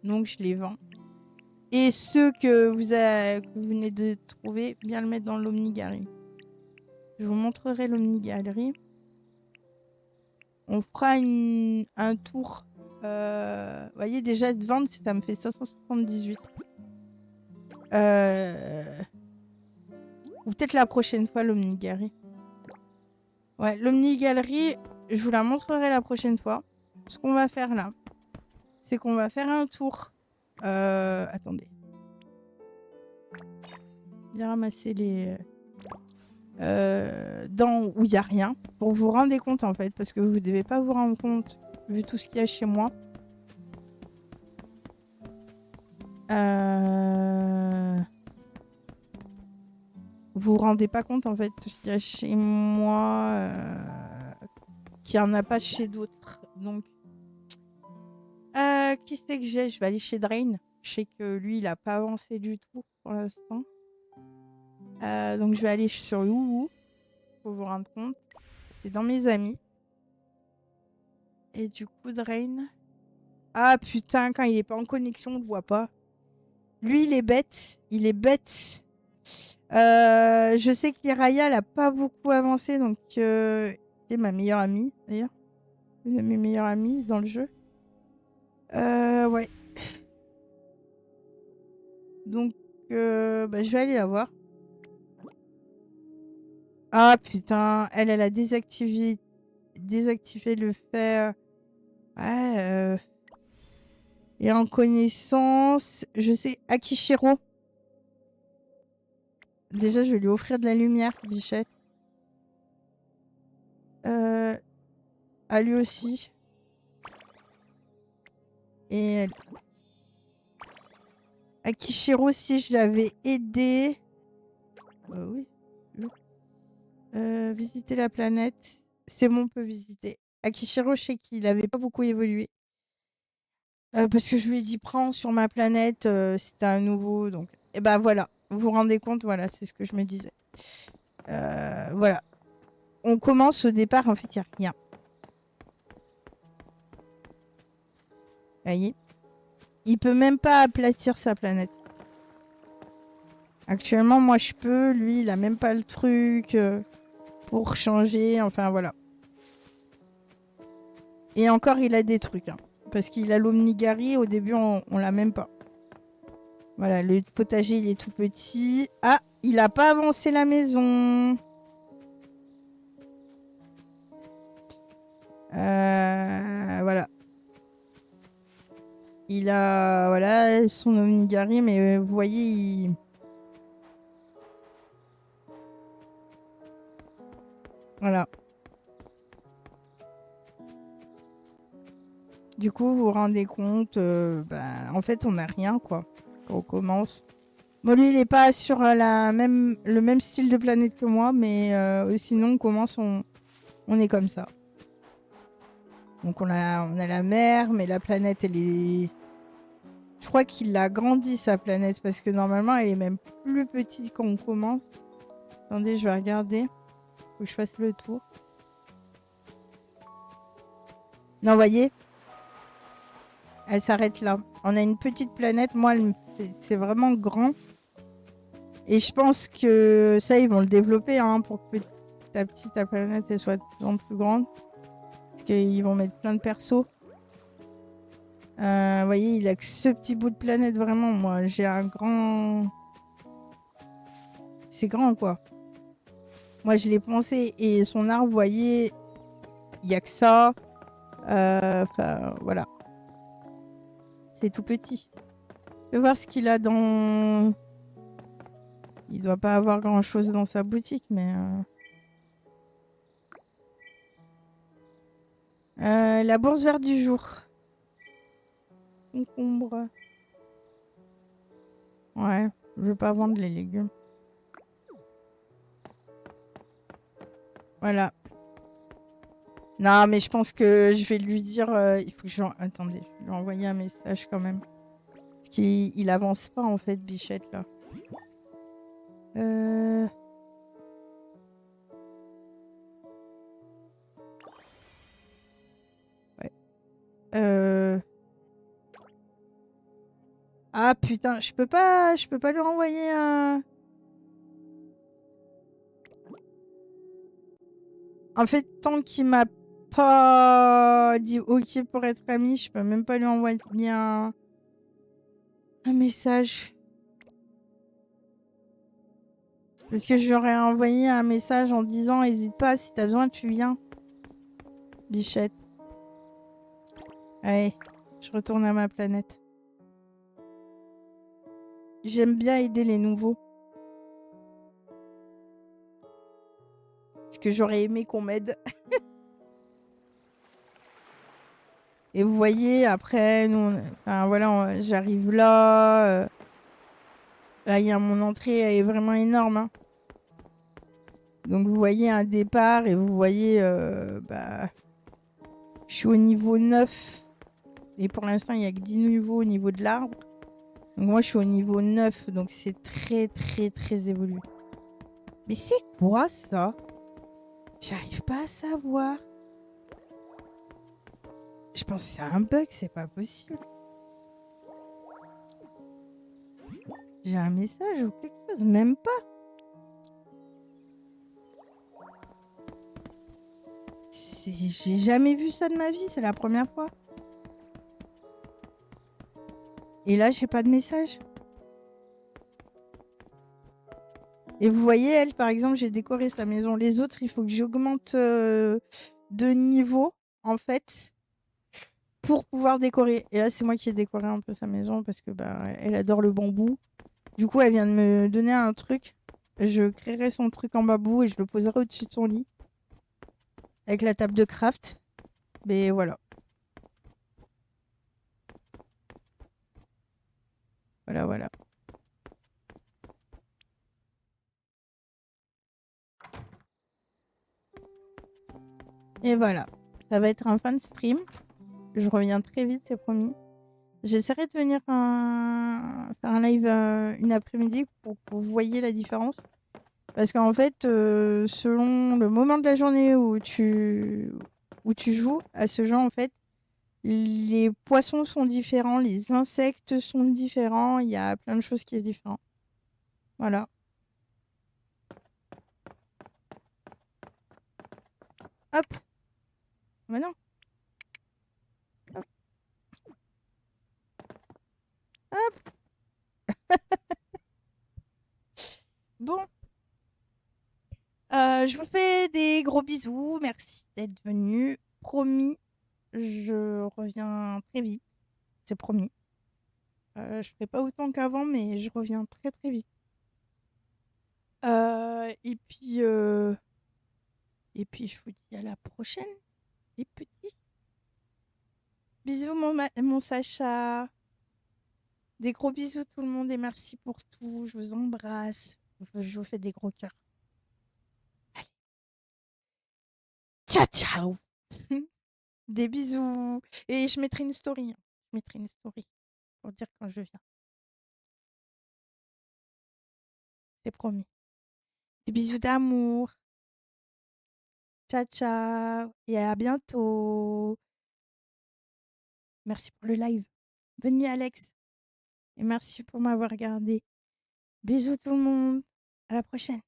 Donc, je les vends. Et ceux que vous venez de trouver, bien le mettre dans l'Omni-Galerie. Je vous montrerai l'Omni-Galerie. On fera un tour. Vous voyez, déjà, de vendre, ça me fait 578. Ou peut-être la prochaine fois, l'Omni-Galerie. Ouais, l'Omni-Galerie, je vous la montrerai la prochaine fois. Ce qu'on va faire là, c'est qu'on va faire un tour. Attendez. Bien ramasser les... dans où il n'y a rien. Pour vous rendre compte, en fait. Parce que vous ne devez pas vous rendre compte, vu tout ce qu'il y a chez moi. Vous vous rendez pas compte, en fait, tout ce qu'il y a chez moi. Qu'il n'y en a pas chez d'autres. Donc... qui c'est que j'ai? Je vais aller chez Drain. Je sais que lui, il a pas avancé du tout pour l'instant. Donc je vais aller sur Youhou pour vous rendre compte. C'est dans mes amis. Et du coup, Drain. Ah putain, quand il est pas en connexion, on le voit pas. Lui, il est bête. Il est bête. Je sais que l'Iraya, elle a pas beaucoup avancé. Donc, c'est ma meilleure amie, d'ailleurs. Une de mes meilleures amies dans le jeu. Ouais. Donc, je vais aller la voir. Ah putain, elle a désactivé le fer. Ouais. Et en connaissance, je sais, Akishiro. Déjà, je vais lui offrir de la lumière, Bichette. À lui aussi. Et Akishiro, si je l'avais aidé. Oui. Visiter la planète. C'est bon, on peut visiter. Akishiro, je sais qu'il n'avait pas beaucoup évolué. Parce que je lui ai dit, prends sur ma planète, c'était un nouveau. Donc, et voilà. Vous vous rendez compte, voilà, c'est ce que je me disais. Voilà. On commence au départ, en fait, il n'y a rien. Vous voyez? Il peut même pas aplatir sa planète. Actuellement, moi, je peux. Lui, il a même pas le truc pour changer. Enfin, voilà. Et encore, il a des trucs. Hein, parce qu'il a l'Omni-Galerie. Au début, on l'a même pas. Voilà, le potager, il est tout petit. Ah, il a pas avancé la maison. Voilà. Il a voilà son Omni-Galerie, mais vous voyez, il... Voilà. Du coup, vous vous rendez compte, en fait, on n'a rien, quoi. Quand on commence. Bon, lui, il n'est pas sur le même style de planète que moi, mais sinon, on commence, on est comme ça. Donc on a la mer, mais la planète, elle est... Je crois qu'il a grandi, sa planète, parce que normalement, elle est même plus petite quand on commence. Attendez, je vais regarder. Faut que je fasse le tour. Non, vous voyez, elle s'arrête là. On a une petite planète. Moi, c'est vraiment grand. Et je pense que ça, ils vont le développer hein, pour que petit à petit, ta planète elle soit de plus en plus grande. Parce qu'ils vont mettre plein de persos. Vous voyez, il a que ce petit bout de planète, vraiment. Moi, j'ai un grand... C'est grand, quoi. Moi, je l'ai pensé. Et son arbre, vous voyez, il n'y a que ça. Enfin, voilà. C'est tout petit. Je vais voir ce qu'il a dans... Il doit pas avoir grand-chose dans sa boutique, mais... la bourse verte du jour. Concombre. Ouais, je veux pas vendre les légumes. Voilà. Non, mais je pense que je vais lui dire... il faut que je... Attendez, je vais lui envoyer un message quand même. Parce qu'il avance pas, en fait, Bichette, là. Ouais. Ah, putain, je peux pas lui envoyer un... En fait, tant qu'il m'a pas dit OK pour être ami, je peux même pas lui envoyer un message. Parce que j'aurais envoyé un message en disant hésite pas, si t'as besoin, tu viens. Bichette. Allez, je retourne à ma planète. J'aime bien aider les nouveaux. Parce que j'aurais aimé qu'on m'aide. Et vous voyez, après, nous, enfin, voilà, j'arrive là. Là, il y a mon entrée, elle est vraiment énorme. Hein. Donc, vous voyez un départ et vous voyez, bah, je suis au niveau 9. Et pour l'instant, il n'y a que 10 niveaux au niveau de l'arbre. Donc, moi, je suis au niveau 9. Donc, c'est très, très, très évolué. Mais c'est quoi ça? J'arrive pas à savoir. Je pense que c'est un bug, c'est pas possible. J'ai un message ou quelque chose? Même pas. J'ai jamais vu ça de ma vie, c'est la première fois. Et là, j'ai pas de message. Et vous voyez, elle, par exemple, j'ai décoré sa maison. Les autres, il faut que j'augmente de niveau, en fait, pour pouvoir décorer. Et là, c'est moi qui ai décoré un peu sa maison parce que bah, elle adore le bambou. Du coup, elle vient de me donner un truc. Je créerai son truc en bambou et je le poserai au-dessus de son lit. Avec la table de craft. Mais voilà. Voilà, voilà. Et voilà. Ça va être un fin de stream. Je reviens très vite, c'est promis. J'essaierai de venir faire un live une après-midi pour que vous voyez la différence. Parce qu'en fait, selon le moment de la journée où tu joues à ce jeu, en fait, les poissons sont différents, les insectes sont différents, il y a plein de choses qui sont différentes. Voilà. Hop. Mais non. Hop. Hop. Bon. Je vous fais des gros bisous. Merci d'être venu. Promis, je reviens très vite. C'est promis. Je ferai pas autant qu'avant, mais je reviens très très vite. Et puis je vous dis à la prochaine, les petits. Bisous mon Sacha. Des gros bisous tout le monde et merci pour tout. Je vous embrasse. Je vous fais des gros cœurs. Allez. Ciao ciao. Des bisous. Et je mettrai une story. Je mettrai une story pour dire quand je viens. C'est promis. Des bisous d'amour. Ciao, ciao. Et à bientôt. Merci pour le live. Bonne nuit, Alex. Et merci pour m'avoir regardé. Bisous tout le monde. À la prochaine.